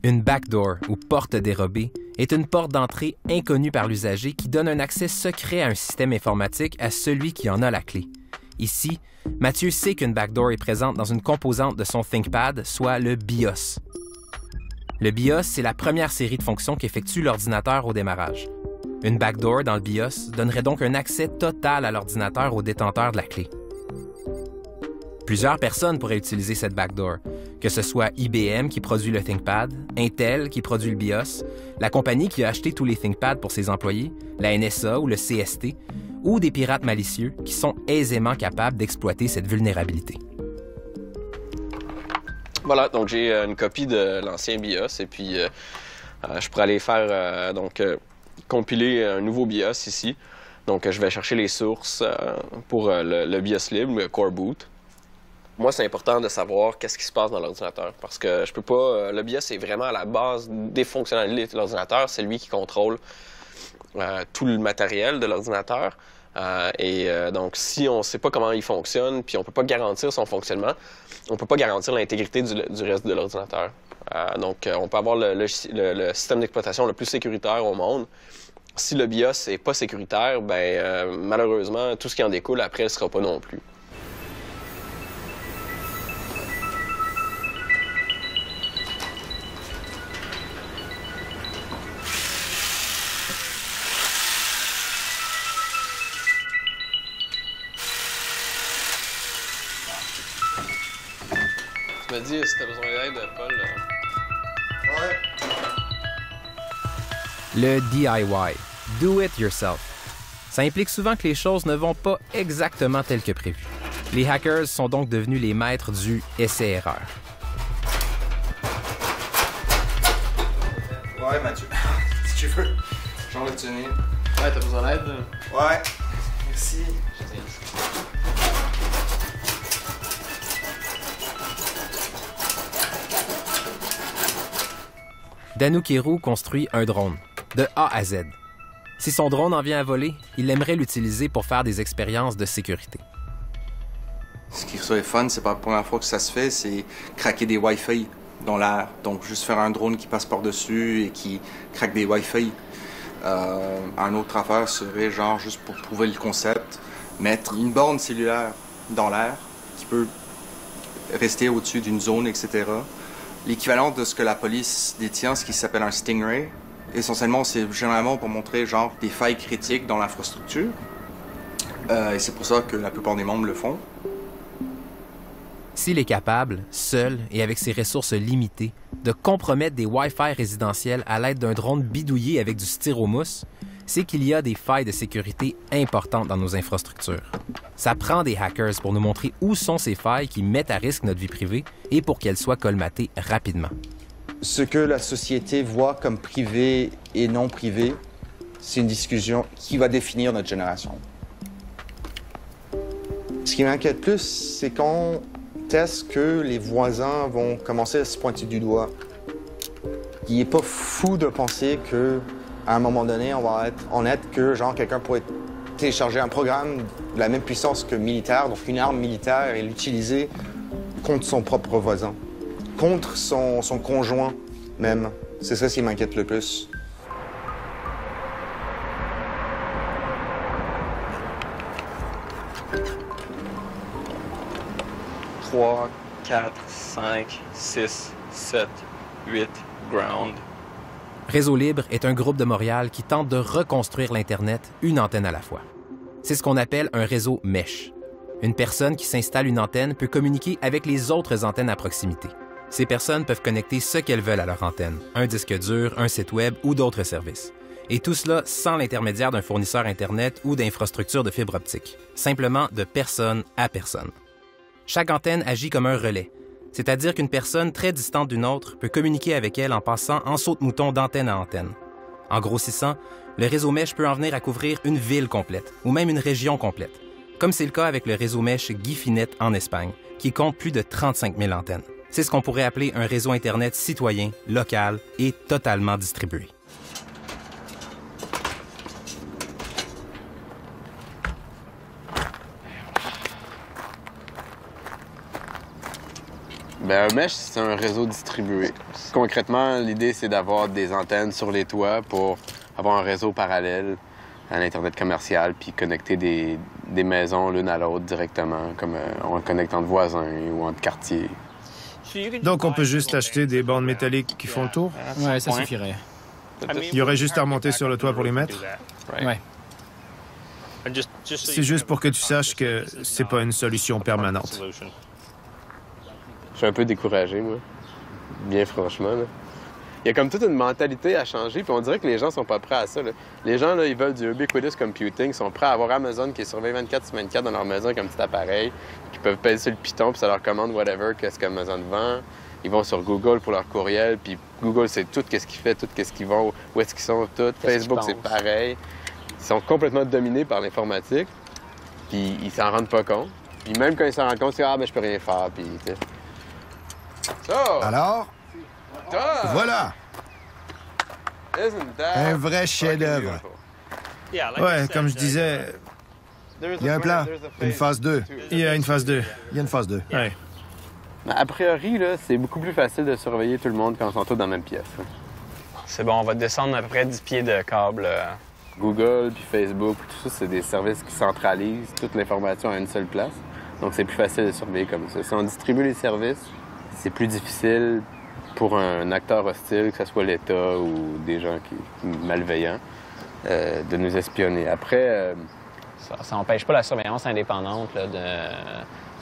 Une backdoor ou porte dérobée est une porte d'entrée inconnue par l'usager qui donne un accès secret à un système informatique à celui qui en a la clé. Ici, Mathieu sait qu'une backdoor est présente dans une composante de son ThinkPad, soit le BIOS. Le BIOS, c'est la première série de fonctions qu'effectue l'ordinateur au démarrage. Une backdoor dans le BIOS donnerait donc un accès total à l'ordinateur au détenteur de la clé. Plusieurs personnes pourraient utiliser cette backdoor, que ce soit IBM qui produit le ThinkPad, Intel qui produit le BIOS, la compagnie qui a acheté tous les ThinkPads pour ses employés, la NSA ou le CST, ou des pirates malicieux qui sont aisément capables d'exploiter cette vulnérabilité. Voilà, donc j'ai une copie de l'ancien BIOS et puis je pourrais aller faire compiler un nouveau BIOS ici. Donc je vais chercher les sources pour le BIOS libre, le Core Boot. Moi, c'est important de savoir qu'est-ce qui se passe dans l'ordinateur parce que je peux pas. Le BIOS est vraiment à la base des fonctionnalités de l'ordinateur. C'est lui qui contrôle tout le matériel de l'ordinateur. Donc, si on ne sait pas comment il fonctionne, puis on ne peut pas garantir son fonctionnement, on ne peut pas garantir l'intégrité du reste de l'ordinateur. Donc, on peut avoir le système d'exploitation le plus sécuritaire au monde, Si le BIOS n'est pas sécuritaire, ben, malheureusement, tout ce qui en découle après ne sera pas non plus. Tu m'as dit si t'as besoin d'aide, Paul. Ouais. Le DIY, Do It Yourself. Ça implique souvent que les choses ne vont pas exactement telles que prévu. Les hackers sont donc devenus les maîtres du essai-erreur. Ouais, Mathieu. Si tu veux, j'en vais te tenir. Ouais, t'as besoin d'aide? Ouais. Merci. Danu Kirou construit un drone, de A à Z. Si son drone en vient à voler, il aimerait l'utiliser pour faire des expériences de sécurité. Ce qui serait fun, c'est pas la première fois que ça se fait, c'est craquer des Wi-Fi dans l'air. Donc, juste faire un drone qui passe par-dessus et qui craque des Wi-Fi. Un autre affaire serait, genre, juste pour prouver le concept, mettre une borne cellulaire dans l'air qui peut rester au-dessus d'une zone, etc. L'équivalent de ce que la police détient, ce qui s'appelle un Stingray. Essentiellement, c'est généralement pour montrer genre des failles critiques dans l'infrastructure. Et c'est pour ça que la plupart des membres le font. S'il est capable, seul et avec ses ressources limitées, de compromettre des Wi-Fi résidentiels à l'aide d'un drone bidouillé avec du styromousse, c'est qu'il y a des failles de sécurité importantes dans nos infrastructures. Ça prend des hackers pour nous montrer où sont ces failles qui mettent à risque notre vie privée et pour qu'elles soient colmatées rapidement. Ce que la société voit comme privé et non privé, c'est une discussion qui va définir notre génération. Ce qui m'inquiète plus, c'est quand est-ce que les voisins vont commencer à se pointer du doigt. Il n'est pas fou de penser que à un moment donné, on va être que genre quelqu'un pourrait télécharger un programme de la même puissance que militaire, donc une arme militaire, et l'utiliser contre son propre voisin, contre son conjoint même. C'est ça qui m'inquiète le plus. « 3, 4, 5, 6, 7, 8, ground. » Réseau Libre est un groupe de Montréal qui tente de reconstruire l'Internet une antenne à la fois. C'est ce qu'on appelle un réseau mesh. Une personne qui s'installe une antenne peut communiquer avec les autres antennes à proximité. Ces personnes peuvent connecter ce qu'elles veulent à leur antenne, un disque dur, un site web ou d'autres services. Et tout cela sans l'intermédiaire d'un fournisseur Internet ou d'infrastructures de fibre optique, simplement de personne à personne. Chaque antenne agit comme un relais, c'est-à-dire qu'une personne très distante d'une autre peut communiquer avec elle en passant en saute-mouton d'antenne à antenne. En grossissant, le réseau mesh peut en venir à couvrir une ville complète, ou même une région complète, comme c'est le cas avec le réseau mesh Guifinet en Espagne, qui compte plus de 35 000 antennes. C'est ce qu'on pourrait appeler un réseau Internet citoyen, local et totalement distribué. Bien, un mesh, c'est un réseau distribué. Concrètement, l'idée, c'est d'avoir des antennes sur les toits pour avoir un réseau parallèle à l'Internet commercial puis connecter des maisons l'une à l'autre directement, comme on connecte entre voisins ou entre quartiers. Donc, on peut juste acheter des bandes métalliques qui font le tour? Ouais, ça suffirait. Il y aurait juste à remonter sur le toit pour les mettre? Ouais. C'est juste pour que tu saches que c'est pas une solution permanente. Je suis un peu découragé, moi. Bien franchement, là. Il y a comme toute une mentalité à changer, puis on dirait que les gens sont pas prêts à ça, là. Les gens, là, ils veulent du ubiquitous computing, ils sont prêts à avoir Amazon qui est surveillé 24/24 dans leur maison avec un petit appareil, qui peuvent peser sur le piton, puis ça leur commande whatever, qu'est-ce qu'Amazon vend. Ils vont sur Google pour leur courriel, puis Google, c'est tout qu'est-ce qu'ils font, tout qu'est-ce qu'ils vont, où est-ce qu'ils sont, tout. Facebook, c'est pareil. Ils sont complètement dominés par l'informatique, puis ils s'en rendent pas compte. Puis même quand ils s'en rendent compte, c'est « Ah, ben je peux rien faire », puis... Alors, voilà! Un vrai chef-d'œuvre. Ouais, comme je disais... Il y a un plan, une phase 2. Il y a une phase 2. Il y a une phase 2. Ouais. A priori, là, c'est beaucoup plus facile de surveiller tout le monde quand ils sont tous dans la même pièce. C'est bon, on va descendre à peu près 10 pieds de câble Google puis Facebook, tout ça, c'est des services qui centralisent toute l'information à une seule place. Donc, c'est plus facile de surveiller comme ça. Si on distribue les services, c'est plus difficile pour un acteur hostile, que ce soit l'État ou des gens malveillants, de nous espionner. Après... Ça n'empêche pas la surveillance indépendante là,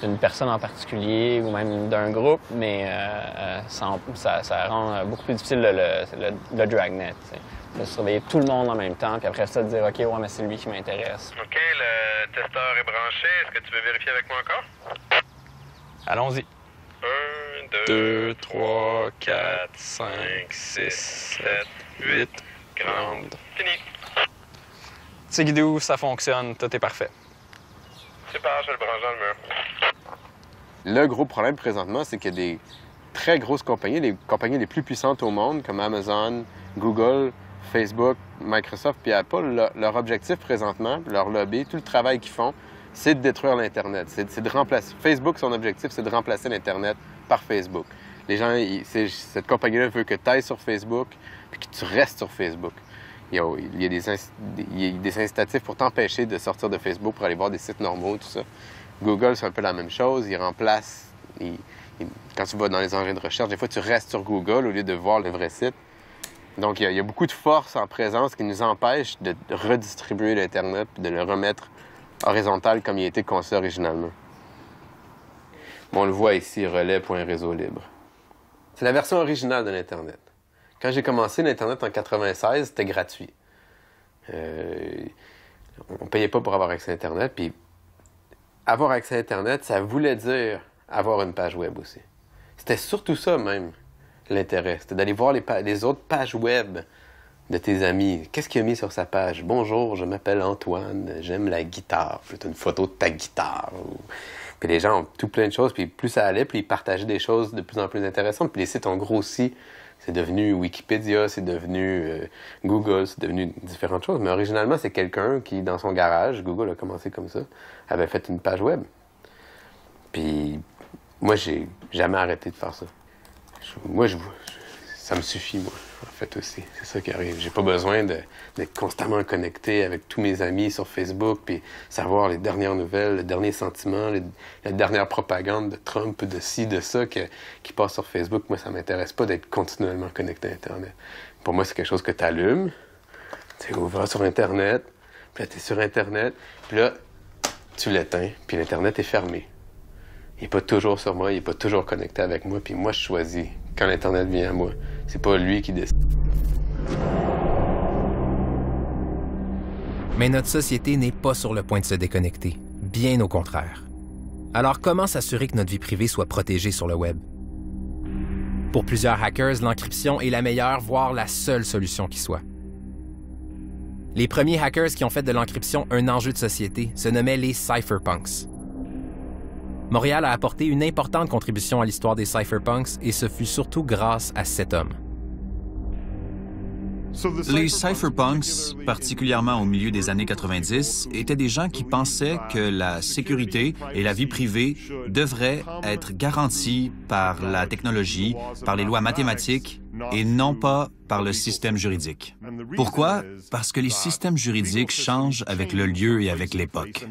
d'une personne en particulier ou même d'un groupe, mais ça rend beaucoup plus difficile le dragnet. De surveiller tout le monde en même temps, puis après ça, de dire « OK, ouais, mais c'est lui qui m'intéresse. » OK, le testeur est branché. Est-ce que tu veux vérifier avec moi encore? Allons-y. 1, 2, 3, 4, 5, 6, 7, 8, 40. Fini. C'est Guidou, ça fonctionne, tout est parfait. Super, je le branche dans le mur. Le gros problème présentement, c'est qu'il y a des très grosses compagnies, les compagnies les plus puissantes au monde, comme Amazon, Google, Facebook, Microsoft puis Apple. Leur objectif présentement, leur lobby, tout le travail qu'ils font, c'est de détruire l'Internet. C'est de remplacer. Facebook, son objectif, c'est de remplacer l'Internet par Facebook. Les gens, cette compagnie-là veut que tu ailles sur Facebook puis que tu restes sur Facebook. Il y a des incitatifs pour t'empêcher de sortir de Facebook pour aller voir des sites normaux, tout ça. Google, c'est un peu la même chose. Il remplace... quand tu vas dans les engins de recherche, des fois, tu restes sur Google au lieu de voir le vrai site. Donc, il y a beaucoup de forces en présence qui nous empêchent de redistribuer l'Internet et de le remettre horizontal comme il a été conçu originalement. Bon, on le voit ici, relais.réseau libre. C'est la version originale de l'Internet. Quand j'ai commencé l'Internet en 96, c'était gratuit. On ne payait pas pour avoir accès à Internet. Puis avoir accès à Internet, ça voulait dire avoir une page web aussi. C'était surtout ça même, l'intérêt. C'était d'aller voir les autres pages web de tes amis. Qu'est-ce qu'il a mis sur sa page? Bonjour, je m'appelle Antoine, j'aime la guitare. Puis tu as une photo de ta guitare. Puis les gens ont tout plein de choses. Puis plus ça allait, puis ils partageaient des choses de plus en plus intéressantes. Puis les sites ont grossi. C'est devenu Wikipédia, c'est devenu Google, c'est devenu différentes choses. Mais originalement, c'est quelqu'un qui, dans son garage, Google a commencé comme ça, avait fait une page web. Puis moi, j'ai jamais arrêté de faire ça. Ça me suffit, moi, en fait, aussi. C'est ça qui arrive. J'ai pas besoin d'être constamment connecté avec tous mes amis sur Facebook, puis savoir les dernières nouvelles, les derniers sentiments, la dernière propagande de Trump, de ci, de ça, qui passe sur Facebook. Moi, ça m'intéresse pas d'être continuellement connecté à Internet. Pour moi, c'est quelque chose que tu allumes, tu ouvres sur Internet, puis là, tu es sur Internet, puis là, tu l'éteins, puis l'Internet est fermé. Il n'est pas toujours sur moi, il n'est pas toujours connecté avec moi, puis moi, je choisis quand l'Internet vient à moi. C'est pas lui qui décide. Mais notre société n'est pas sur le point de se déconnecter, bien au contraire. Alors comment s'assurer que notre vie privée soit protégée sur le web? Pour plusieurs hackers, l'encryption est la meilleure, voire la seule solution qui soit. Les premiers hackers qui ont fait de l'encryption un enjeu de société se nommaient les cypherpunks. Montréal a apporté une importante contribution à l'histoire des cypherpunks et ce fut surtout grâce à 7 hommes. Les cypherpunks, particulièrement au milieu des années 90, étaient des gens qui pensaient que la sécurité et la vie privée devraient être garanties par la technologie, par les lois mathématiques et non pas par le système juridique. Pourquoi? Parce que les systèmes juridiques changent avec le lieu et avec l'époque.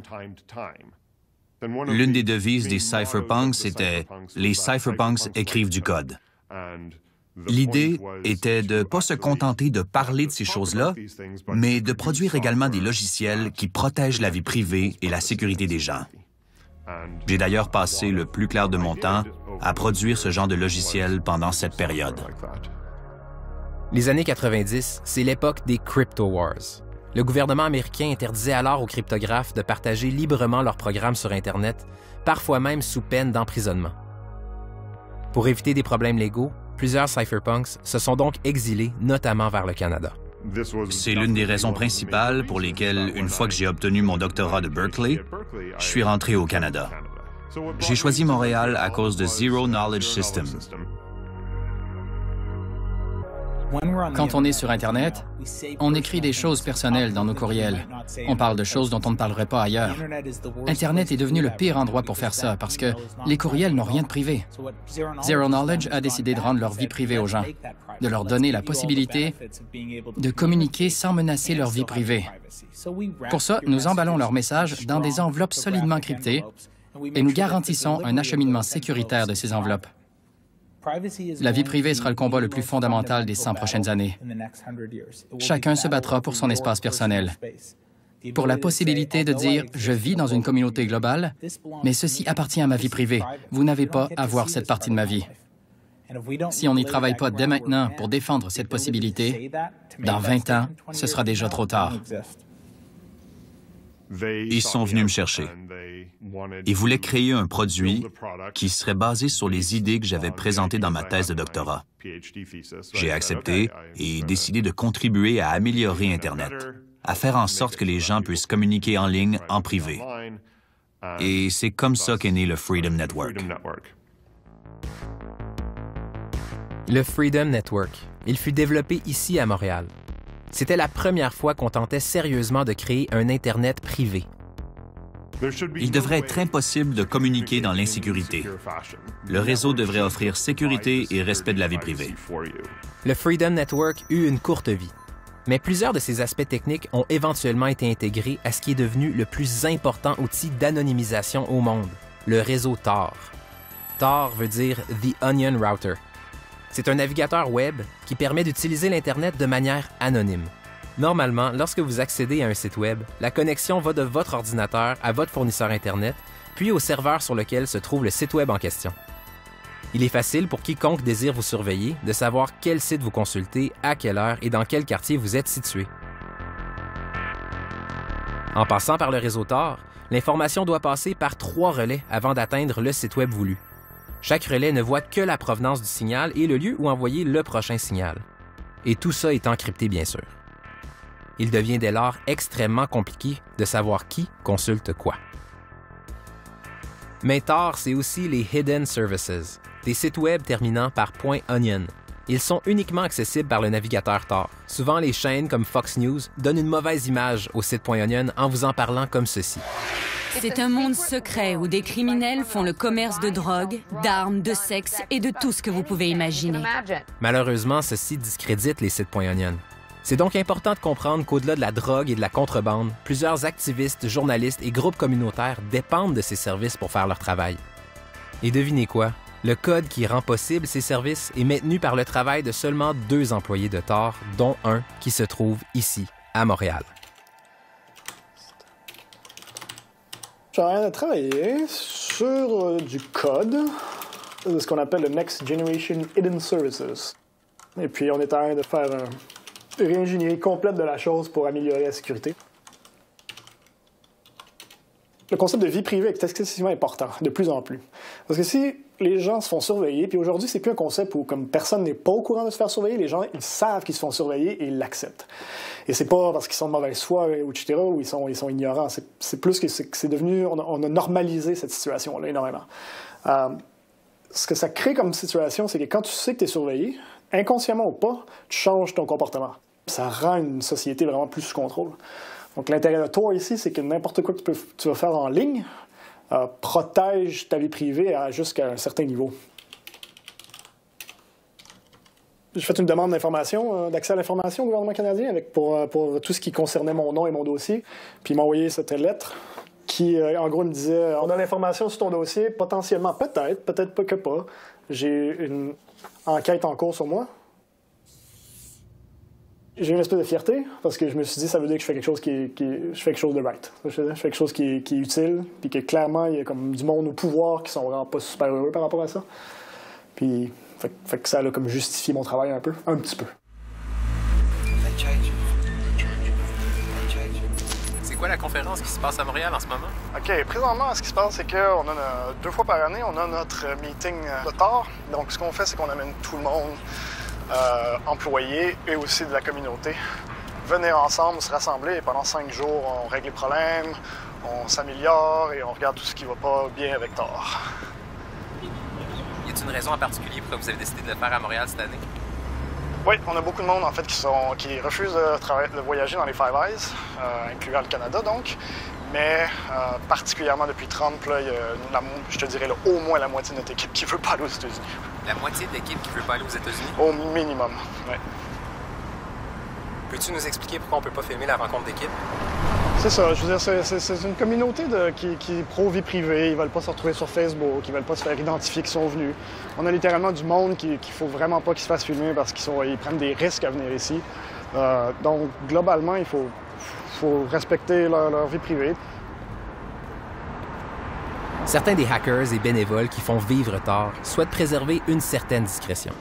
L'une des devises des cypherpunks était « Les cypherpunks écrivent du code ». L'idée était de ne pas se contenter de parler de ces choses-là, mais de produire également des logiciels qui protègent la vie privée et la sécurité des gens. J'ai d'ailleurs passé le plus clair de mon temps à produire ce genre de logiciel pendant cette période. Les années 90, c'est l'époque des Crypto Wars. Le gouvernement américain interdisait alors aux cryptographes de partager librement leurs programmes sur Internet, parfois même sous peine d'emprisonnement. Pour éviter des problèmes légaux, plusieurs cypherpunks se sont donc exilés, notamment vers le Canada. C'est l'une des raisons principales pour lesquelles, une fois que j'ai obtenu mon doctorat de Berkeley, je suis rentré au Canada. J'ai choisi Montréal à cause de Zero Knowledge System. Quand on est sur Internet, on écrit des choses personnelles dans nos courriels. On parle de choses dont on ne parlerait pas ailleurs. Internet est devenu le pire endroit pour faire ça parce que les courriels n'ont rien de privé. Zero Knowledge a décidé de rendre leur vie privée aux gens, de leur donner la possibilité de communiquer sans menacer leur vie privée. Pour ça, nous emballons leurs messages dans des enveloppes solidement cryptées et nous garantissons un acheminement sécuritaire de ces enveloppes. La vie privée sera le combat le plus fondamental des 100 prochaines années. Chacun se battra pour son espace personnel, pour la possibilité de dire « Je vis dans une communauté globale, mais ceci appartient à ma vie privée. Vous n'avez pas à voir cette partie de ma vie. » Si on n'y travaille pas dès maintenant pour défendre cette possibilité, dans 20 ans, ce sera déjà trop tard. Ils sont venus me chercher. Ils voulaient créer un produit qui serait basé sur les idées que j'avais présentées dans ma thèse de doctorat. J'ai accepté et décidé de contribuer à améliorer Internet, à faire en sorte que les gens puissent communiquer en ligne, en privé. Et c'est comme ça qu'est né le Freedom Network. Le Freedom Network, il fut développé ici à Montréal. C'était la première fois qu'on tentait sérieusement de créer un Internet privé. Il devrait être impossible de communiquer dans l'insécurité. Le réseau devrait offrir sécurité et respect de la vie privée. Le Freedom Network eut une courte vie, mais plusieurs de ses aspects techniques ont éventuellement été intégrés à ce qui est devenu le plus important outil d'anonymisation au monde, le réseau Tor. Tor veut dire The Onion Router. C'est un navigateur web qui permet d'utiliser l'Internet de manière anonyme. Normalement, lorsque vous accédez à un site web, la connexion va de votre ordinateur à votre fournisseur Internet, puis au serveur sur lequel se trouve le site web en question. Il est facile pour quiconque désire vous surveiller de savoir quel site vous consultez, à quelle heure et dans quel quartier vous êtes situé. En passant par le réseau Tor, l'information doit passer par 3 relais avant d'atteindre le site web voulu. Chaque relais ne voit que la provenance du signal et le lieu où envoyer le prochain signal. Et tout ça est encrypté, bien sûr. Il devient dès lors extrêmement compliqué de savoir qui consulte quoi. Mais Tor, c'est aussi les Hidden Services, des sites web terminant par .onion. Ils sont uniquement accessibles par le navigateur Tor. Souvent, les chaînes comme Fox News donnent une mauvaise image au site .onion en vous en parlant comme ceci. C'est un monde secret où des criminels font le commerce de drogue, d'armes, de sexe et de tout ce que vous pouvez imaginer. Malheureusement, ceci discrédite les sites .onion. C'est donc important de comprendre qu'au-delà de la drogue et de la contrebande, plusieurs activistes, journalistes et groupes communautaires dépendent de ces services pour faire leur travail. Et devinez quoi? Le code qui rend possible ces services est maintenu par le travail de seulement 2 employés de Tor, dont un qui se trouve ici, à Montréal. Je suis en train de travailler sur du code, de ce qu'on appelle le Next Generation Hidden Services. Et puis, on est en train de faire une réingénierie complète de la chose pour améliorer la sécurité. Le concept de vie privée est excessivement important, de plus en plus. Parce que si les gens se font surveiller, puis aujourd'hui, c'est plus un concept où comme personne n'est pas au courant de se faire surveiller, les gens, ils savent qu'ils se font surveiller et ils l'acceptent. Et c'est pas parce qu'ils sont de mauvaise foi, etc., ou ils sont ignorants. C'est plus que c'est devenu... On a normalisé cette situation-là énormément. Ce que ça crée comme situation, c'est que quand tu sais que tu es surveillé, inconsciemment ou pas, tu changes ton comportement. Ça rend une société vraiment plus sous contrôle. Donc, l'intérêt de Tor ici, c'est que n'importe quoi que tu vas faire en ligne protège ta vie privée jusqu'à un certain niveau. J'ai fait une demande d'information, d'accès à l'information au gouvernement canadien pour tout ce qui concernait mon nom et mon dossier. Puis, il m'a envoyé cette lettre qui, en gros, me disait « On a l'information sur ton dossier, potentiellement, peut-être pas que pas. J'ai une enquête en cours sur moi. » J'ai eu une espèce de fierté, parce que je me suis dit, ça veut dire que je fais quelque chose je fais quelque chose de right. Je fais quelque chose qui est utile, puis que clairement, il y a comme du monde au pouvoir qui sont vraiment pas super heureux par rapport à ça. Puis, fait que ça a comme justifié mon travail un petit peu. C'est quoi la conférence qui se passe à Montréal en ce moment? OK, présentement, ce qui se passe, c'est qu'on a 2 fois par année, on a notre meeting de Tor. Donc, ce qu'on fait, c'est qu'on amène tout le monde, employés et aussi de la communauté, venir ensemble, se rassembler et pendant 5 jours, on règle les problèmes, on s'améliore et on regarde tout ce qui va pas bien avec Tor. Y a-t-il une raison en particulier pourquoi vous avez décidé de le faire à Montréal cette année? Oui, on a beaucoup de monde en fait qui refuse de voyager dans les Five Eyes, incluant le Canada donc. Mais particulièrement depuis Trump, là, il y a, je te dirais là, au moins la moitié de notre équipe qui ne veut pas aller aux États-Unis. La moitié de l'équipe qui ne veut pas aller aux États-Unis? Au minimum, oui. Peux-tu nous expliquer pourquoi on ne peut pas filmer la rencontre d'équipe? C'est ça, je veux dire, c'est une communauté qui est pro-vie privée, ils veulent pas se retrouver sur Facebook, ils veulent pas se faire identifier qu'ils sont venus. On a littéralement du monde qu'il faut vraiment pas qu'ils se fassent filmer parce qu'ils prennent des risques à venir ici. Donc, globalement, il faut respecter leur vie privée. Certains des hackers et bénévoles qui font vivre Tor souhaitent préserver une certaine discrétion.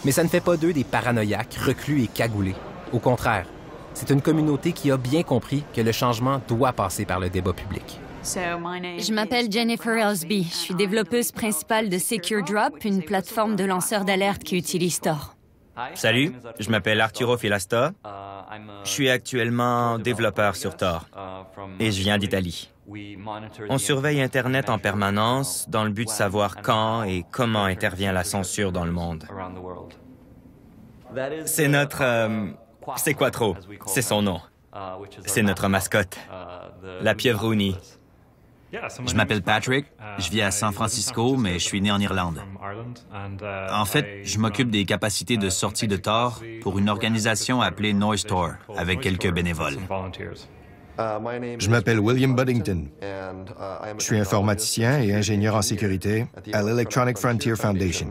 Mais ça ne fait pas d'eux des paranoïaques, reclus et cagoulés. Au contraire, c'est une communauté qui a bien compris que le changement doit passer par le débat public. Je m'appelle Jennifer Elsby. Je suis développeuse principale de Secure Drop, une plateforme de lanceurs d'alerte qui utilise Tor. Salut, je m'appelle Arturo Filasta. Je suis actuellement développeur sur Tor et je viens d'Italie. On surveille Internet en permanence dans le but de savoir quand et comment intervient la censure dans le monde. C'est notre... c'est Quattro, c'est son nom. C'est notre mascotte, la pieuvre Rooney. Je m'appelle Patrick, je vis à San Francisco, mais je suis né en Irlande. En fait, je m'occupe des capacités de sortie de Tor pour une organisation appelée Noise Tor, avec quelques bénévoles. Je m'appelle William Buddington. Je suis informaticien et ingénieur en sécurité à l'Electronic Frontier Foundation.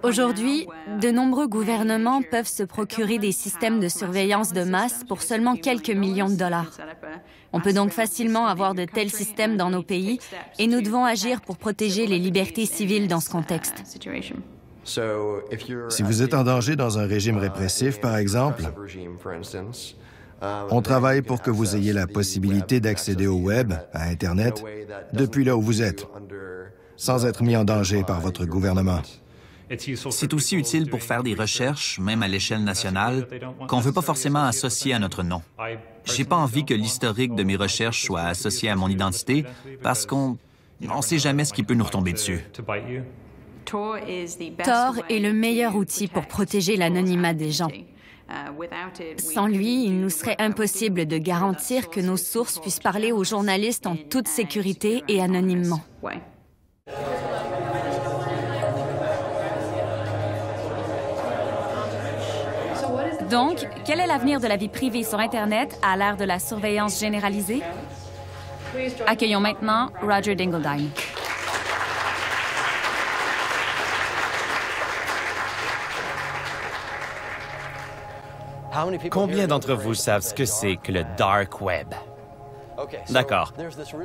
Aujourd'hui, de nombreux gouvernements peuvent se procurer des systèmes de surveillance de masse pour seulement quelques millions de dollars. On peut donc facilement avoir de tels systèmes dans nos pays et nous devons agir pour protéger les libertés civiles dans ce contexte. Si vous êtes en danger dans un régime répressif, par exemple, on travaille pour que vous ayez la possibilité d'accéder au Web, à Internet, depuis là où vous êtes, sans être mis en danger par votre gouvernement. C'est aussi utile pour faire des recherches, même à l'échelle nationale, qu'on ne veut pas forcément associer à notre nom. J'ai pas envie que l'historique de mes recherches soit associé à mon identité parce qu'on ne sait jamais ce qui peut nous retomber dessus. Tor est le meilleur outil pour protéger l'anonymat des gens. Sans lui, il nous serait impossible de garantir que nos sources puissent parler aux journalistes en toute sécurité et anonymement. Donc, quel est l'avenir de la vie privée sur Internet à l'ère de la surveillance généralisée? Accueillons maintenant Roger Dingledine. Combien d'entre vous savent ce que c'est que le Dark Web? D'accord.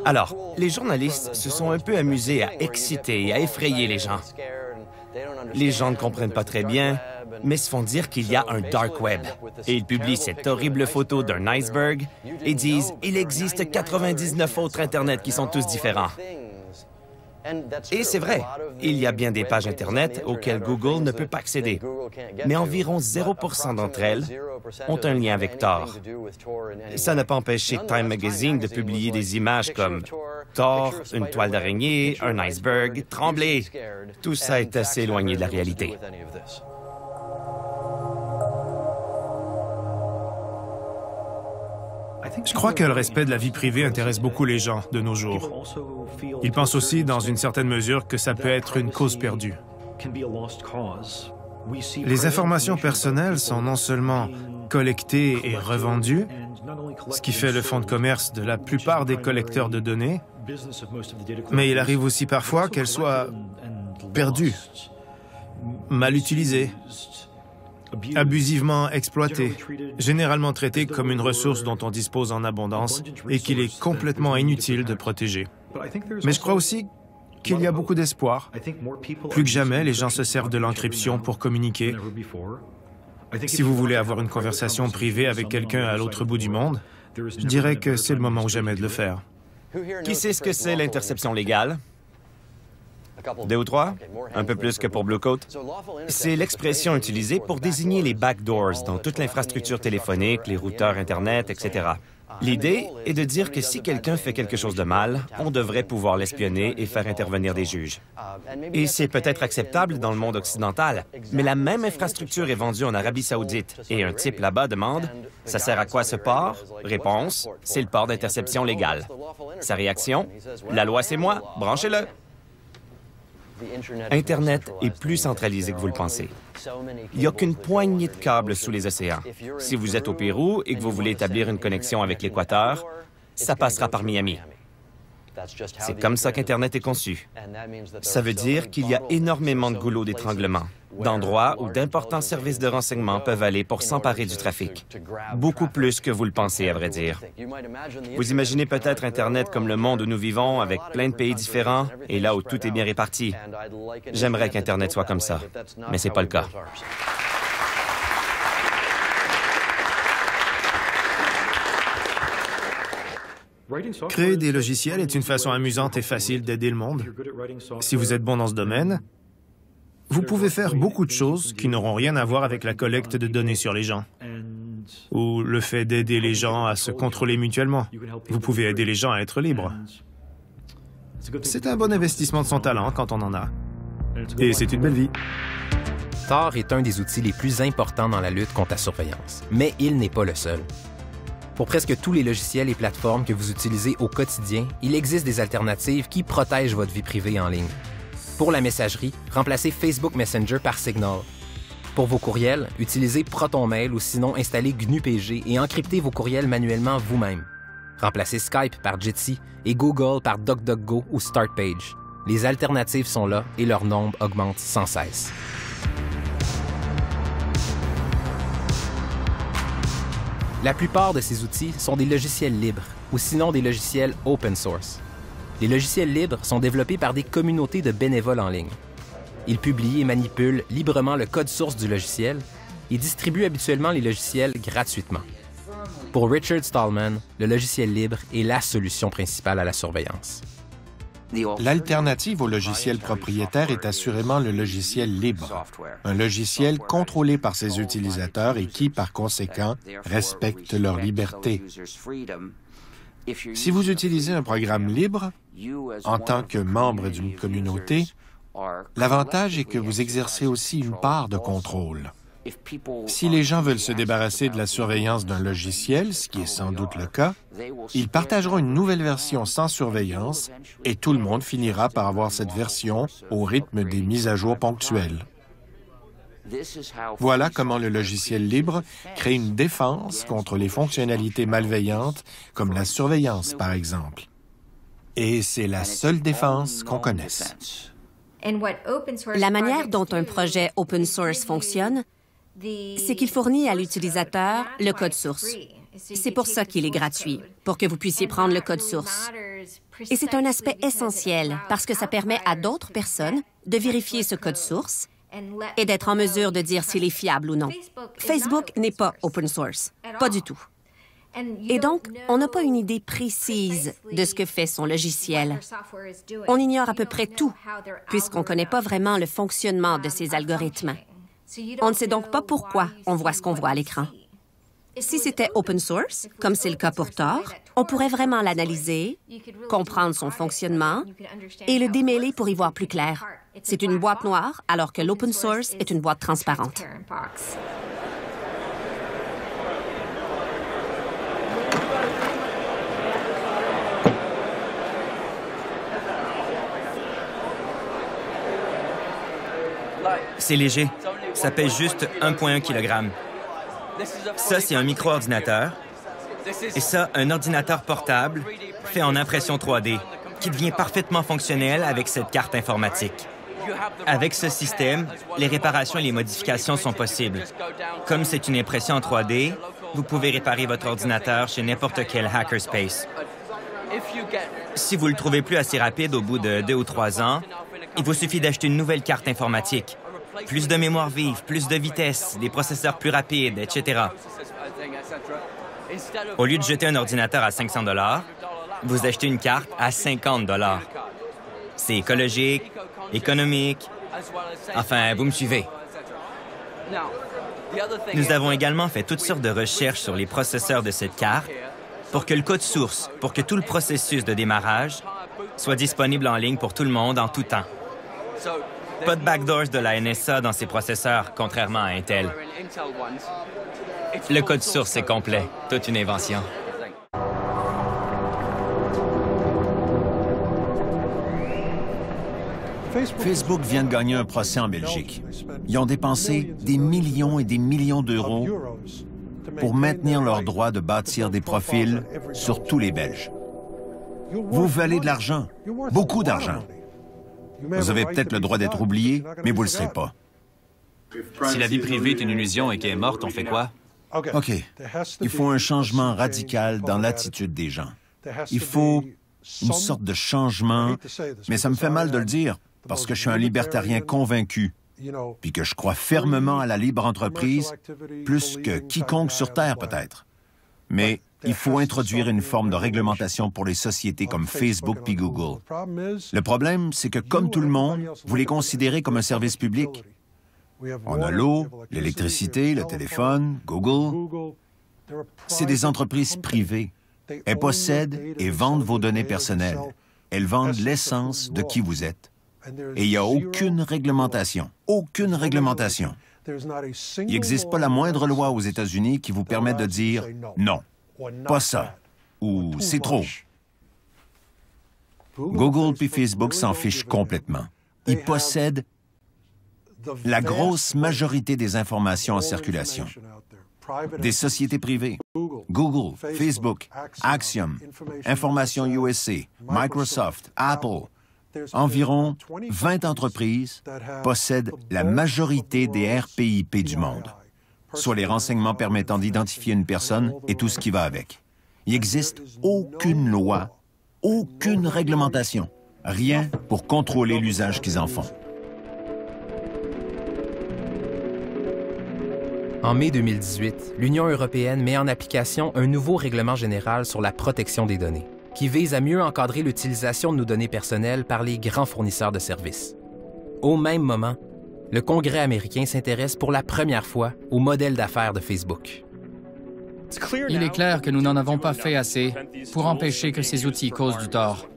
Alors, les journalistes se sont un peu amusés à exciter et à effrayer les gens. Les gens ne comprennent pas très bien, mais se font dire qu'il y a un Dark Web. Et ils publient cette horrible photo d'un iceberg et disent « Il existe 99 autres Internet qui sont tous différents ». Et c'est vrai, il y a bien des pages Internet auxquelles Google ne peut pas accéder. Mais environ 0% d'entre elles ont un lien avec Tor. Ça n'a pas empêché Time Magazine de publier des images comme Tor, une toile d'araignée, un iceberg, tremblé. Tout ça est assez éloigné de la réalité. Je crois que le respect de la vie privée intéresse beaucoup les gens de nos jours. Ils pensent aussi, dans une certaine mesure, que ça peut être une cause perdue. Les informations personnelles sont non seulement collectées et revendues, ce qui fait le fonds de commerce de la plupart des collecteurs de données, mais il arrive aussi parfois qu'elles soient perdues, mal utilisées, abusivement exploité, généralement traité comme une ressource dont on dispose en abondance et qu'il est complètement inutile de protéger. Mais je crois aussi qu'il y a beaucoup d'espoir. Plus que jamais, les gens se servent de l'encryption pour communiquer. Si vous voulez avoir une conversation privée avec quelqu'un à l'autre bout du monde, je dirais que c'est le moment ou jamais de le faire. Qui sait ce que c'est l'interception légale? 2 ou 3, un peu plus que pour Blue Coat. C'est l'expression utilisée pour désigner les backdoors dans toute l'infrastructure téléphonique, les routeurs Internet, etc. L'idée est de dire que si quelqu'un fait quelque chose de mal, on devrait pouvoir l'espionner et faire intervenir des juges. Et c'est peut-être acceptable dans le monde occidental, mais la même infrastructure est vendue en Arabie Saoudite. Et un type là-bas demande « Ça sert à quoi ce port? » Réponse « C'est le port d'interception légale. » Sa réaction « La loi, c'est moi, branchez-le. » Internet est plus centralisé que vous le pensez. Il n'y a qu'une poignée de câbles sous les océans. Si vous êtes au Pérou et que vous voulez établir une connexion avec l'Équateur, ça passera par Miami. C'est comme ça qu'Internet est conçu. Ça veut dire qu'il y a énormément de goulots d'étranglement, d'endroits où d'importants services de renseignement peuvent aller pour s'emparer du trafic. Beaucoup plus que vous le pensez, à vrai dire. Vous imaginez peut-être Internet comme le monde où nous vivons, avec plein de pays différents, et là où tout est bien réparti. J'aimerais qu'Internet soit comme ça, mais c'est pas le cas. Créer des logiciels est une façon amusante et facile d'aider le monde. Si vous êtes bon dans ce domaine, vous pouvez faire beaucoup de choses qui n'auront rien à voir avec la collecte de données sur les gens ou le fait d'aider les gens à se contrôler mutuellement. Vous pouvez aider les gens à être libres. C'est un bon investissement de son talent quand on en a. Et c'est une belle vie. Tor est un des outils les plus importants dans la lutte contre la surveillance, mais il n'est pas le seul. Pour presque tous les logiciels et plateformes que vous utilisez au quotidien, il existe des alternatives qui protègent votre vie privée en ligne. Pour la messagerie, remplacez Facebook Messenger par Signal. Pour vos courriels, utilisez ProtonMail ou sinon installez GNU-PG et encryptez vos courriels manuellement vous-même. Remplacez Skype par Jitsi et Google par DuckDuckGo ou StartPage. Les alternatives sont là et leur nombre augmente sans cesse. La plupart de ces outils sont des logiciels libres, ou sinon des logiciels open source. Les logiciels libres sont développés par des communautés de bénévoles en ligne. Ils publient et manipulent librement le code source du logiciel et distribuent habituellement les logiciels gratuitement. Pour Richard Stallman, le logiciel libre est la solution principale à la surveillance. L'alternative au logiciel propriétaire est assurément le logiciel libre, un logiciel contrôlé par ses utilisateurs et qui, par conséquent, respecte leur liberté. Si vous utilisez un programme libre, en tant que membre d'une communauté, l'avantage est que vous exercez aussi une part de contrôle. Si les gens veulent se débarrasser de la surveillance d'un logiciel, ce qui est sans doute le cas, ils partageront une nouvelle version sans surveillance et tout le monde finira par avoir cette version au rythme des mises à jour ponctuelles. Voilà comment le logiciel libre crée une défense contre les fonctionnalités malveillantes, comme la surveillance, par exemple. Et c'est la seule défense qu'on connaisse. La manière dont un projet open source fonctionne, c'est qu'il fournit à l'utilisateur le code source. C'est pour ça qu'il est gratuit, pour que vous puissiez prendre le code source. Et c'est un aspect essentiel parce que ça permet à d'autres personnes de vérifier ce code source et d'être en mesure de dire s'il est fiable ou non. Facebook n'est pas open source, pas du tout. Et donc, on n'a pas une idée précise de ce que fait son logiciel. On ignore à peu près tout, puisqu'on ne connaît pas vraiment le fonctionnement de ces algorithmes. On ne sait donc pas pourquoi on voit ce qu'on voit à l'écran. Si c'était open source, comme c'est le cas pour Tor, on pourrait vraiment l'analyser, comprendre son fonctionnement et le démêler pour y voir plus clair. C'est une boîte noire, alors que l'open source est une boîte transparente. C'est léger. Ça pèse juste 1,1 kg. Ça, c'est un micro-ordinateur. Et ça, un ordinateur portable fait en impression 3D, qui devient parfaitement fonctionnel avec cette carte informatique. Avec ce système, les réparations et les modifications sont possibles. Comme c'est une impression en 3D, vous pouvez réparer votre ordinateur chez n'importe quel hackerspace. Si vous le trouvez plus assez rapide au bout de 2 ou 3 ans, il vous suffit d'acheter une nouvelle carte informatique. Plus de mémoire vive, plus de vitesse, des processeurs plus rapides, etc. Au lieu de jeter un ordinateur à 500 $, vous achetez une carte à 50 $. C'est écologique, économique. Enfin, vous me suivez. Nous avons également fait toutes sortes de recherches sur les processeurs de cette carte pour que le code source, pour que tout le processus de démarrage soit disponible en ligne pour tout le monde en tout temps. Pas de backdoors de la NSA dans ces processeurs, contrairement à Intel. Le code source est complet, toute une invention. Facebook vient de gagner un procès en Belgique. Ils ont dépensé des millions et des millions d'euros pour maintenir leur droit de bâtir des profils sur tous les Belges. Vous valez de l'argent, beaucoup d'argent. Vous avez peut-être le droit d'être oublié, mais vous ne le serez pas. Si la vie privée est une illusion et qu'elle est morte, on fait quoi? OK. Il faut un changement radical dans l'attitude des gens. Il faut une sorte de changement, mais ça me fait mal de le dire, parce que je suis un libertarien convaincu, puis que je crois fermement à la libre entreprise, plus que quiconque sur Terre peut-être. Mais il faut introduire une forme de réglementation pour les sociétés comme Facebook puis Google. Le problème, c'est que comme tout le monde, vous les considérez comme un service public. On a l'eau, l'électricité, le téléphone, Google. C'est des entreprises privées. Elles possèdent et vendent vos données personnelles. Elles vendent l'essence de qui vous êtes. Et il n'y a aucune réglementation. Aucune réglementation. Il n'existe pas la moindre loi aux États-Unis qui vous permette de dire « non, pas ça » ou « c'est trop ». Google puis Facebook s'en fichent complètement. Ils possèdent la grosse majorité des informations en circulation. Des sociétés privées, Google, Facebook, Axiom, Information USA, Microsoft, Apple, environ 20 entreprises possèdent la majorité des RPIP du monde, soit les renseignements permettant d'identifier une personne et tout ce qui va avec. Il n'existe aucune loi, aucune réglementation, rien pour contrôler l'usage qu'ils en font. En mai 2018, l'Union européenne met en application un nouveau règlement général sur la protection des données, qui vise à mieux encadrer l'utilisation de nos données personnelles par les grands fournisseurs de services. Au même moment, le Congrès américain s'intéresse pour la première fois au modèle d'affaires de Facebook. Il est clair que nous n'en avons pas fait assez pour empêcher que ces outils causent du tort.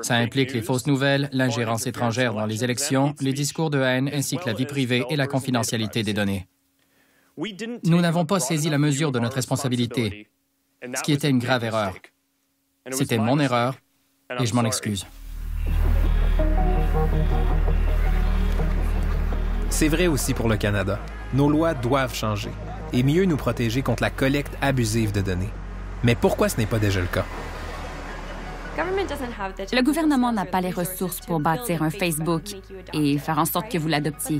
Ça implique les fausses nouvelles, l'ingérence étrangère dans les élections, les discours de haine ainsi que la vie privée et la confidentialité des données. Nous n'avons pas saisi la mesure de notre responsabilité, ce qui était une grave erreur. C'était mon erreur et je m'en excuse. C'est vrai aussi pour le Canada. Nos lois doivent changer et mieux nous protéger contre la collecte abusive de données. Mais pourquoi ce n'est pas déjà le cas? Le gouvernement n'a pas les ressources pour bâtir un Facebook et faire en sorte que vous l'adoptiez.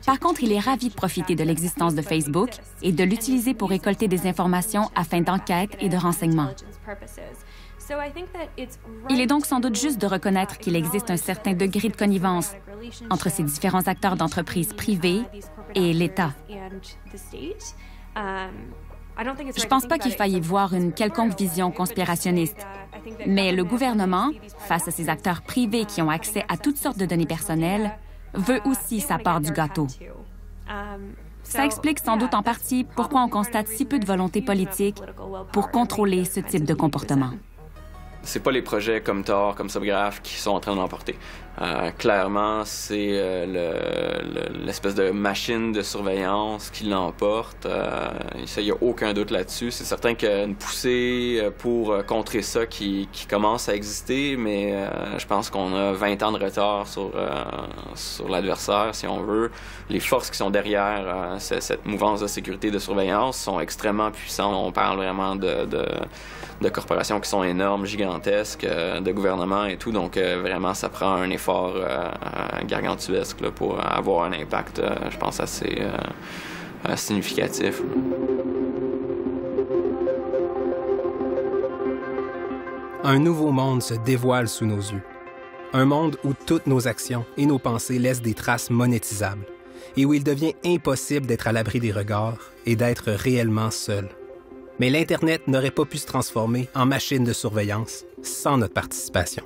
Par contre, il est ravi de profiter de l'existence de Facebook et de l'utiliser pour récolter des informations à fin d'enquête et de renseignement. Il est donc sans doute juste de reconnaître qu'il existe un certain degré de connivence entre ces différents acteurs d'entreprises privées et l'État. Je ne pense pas qu'il faille y voir une quelconque vision conspirationniste. Mais le gouvernement, face à ces acteurs privés qui ont accès à toutes sortes de données personnelles, veut aussi sa part du gâteau. Ça explique sans doute en partie pourquoi on constate si peu de volonté politique pour contrôler ce type de comportement. C'est pas les projets comme Tor, comme Subgraph qui sont en train de l'emporter. Clairement, c'est l'espèce de machine de surveillance qui l'emporte. Il n'y a aucun doute là-dessus. C'est certain qu'il y a une poussée pour contrer ça qui commence à exister, mais je pense qu'on a 20 ans de retard sur l'adversaire, si on veut. Les forces qui sont derrière cette mouvance de sécurité et de surveillance sont extrêmement puissantes. On parle vraiment de corporations qui sont énormes, gigantesques, de gouvernements et tout. Donc, vraiment, ça prend un effort gargantuesque là, pour avoir un impact, je pense, assez significatif. Un nouveau monde se dévoile sous nos yeux. Un monde où toutes nos actions et nos pensées laissent des traces monétisables et où il devient impossible d'être à l'abri des regards et d'être réellement seul. Mais l'Internet n'aurait pas pu se transformer en machine de surveillance sans notre participation.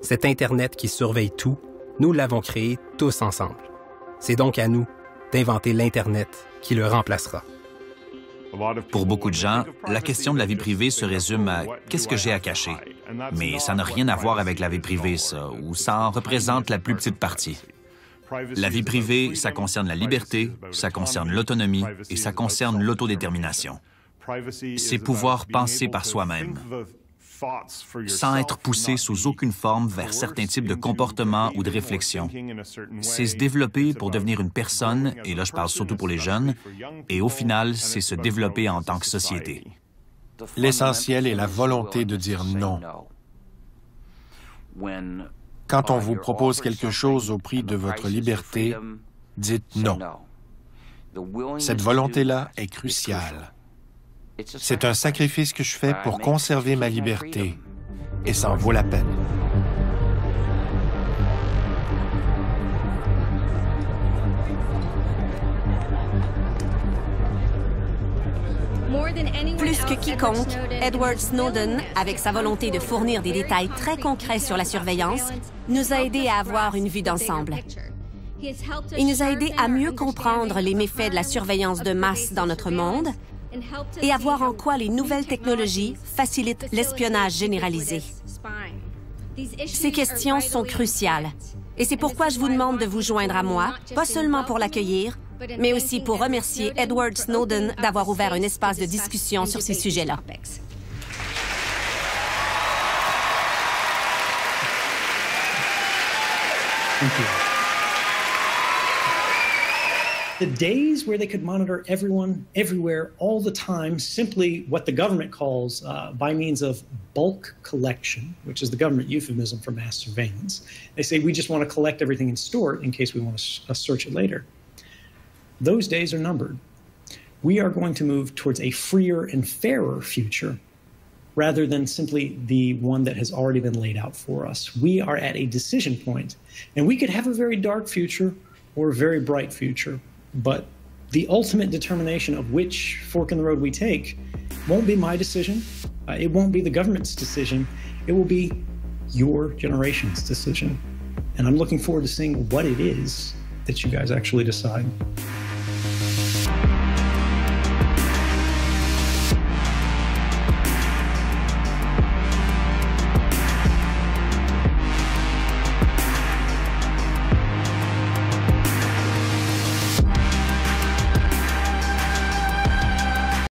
Cet Internet qui surveille tout, nous l'avons créé tous ensemble. C'est donc à nous d'inventer l'Internet qui le remplacera. Pour beaucoup de gens, la question de la vie privée se résume à « qu'est-ce que j'ai à cacher ?» Mais ça n'a rien à voir avec la vie privée, ça, ou ça en représente la plus petite partie. La vie privée, ça concerne la liberté, ça concerne l'autonomie et ça concerne l'autodétermination. C'est pouvoir penser par soi-même, sans être poussé sous aucune forme vers certains types de comportements ou de réflexions. C'est se développer pour devenir une personne, et là je parle surtout pour les jeunes, et au final, c'est se développer en tant que société. L'essentiel est la volonté de dire non. Quand on vous propose quelque chose au prix de votre liberté, dites non. Cette volonté-là est cruciale. C'est un sacrifice que je fais pour conserver ma liberté, et ça en vaut la peine. Plus que quiconque, Edward Snowden, avec sa volonté de fournir des détails très concrets sur la surveillance, nous a aidés à avoir une vue d'ensemble. Il nous a aidés à mieux comprendre les méfaits de la surveillance de masse dans notre monde et à voir en quoi les nouvelles technologies facilitent l'espionnage généralisé. Ces questions sont cruciales et c'est pourquoi je vous demande de vous joindre à moi, pas seulement pour l'accueillir, mais aussi pour remercier Edward Snowden d'avoir ouvert un espace de discussion sur ces sujets-là. The days where they could monitor everyone, everywhere, all the time, simply what the government calls by means of bulk collection, which is the government euphemism for mass surveillance. They say we just want to collect everything and store it in case we want to search it later. Those days are numbered. We are going to move towards a freer and fairer future rather than simply the one that has already been laid out for us. We are at a decision point, and we could have a very dark future or a very bright future. But the ultimate determination of which fork in the road we take won't be my decision. It won't be the government's decision. It will be your generation's decision. And I'm looking forward to seeing what it is that you guys actually decide.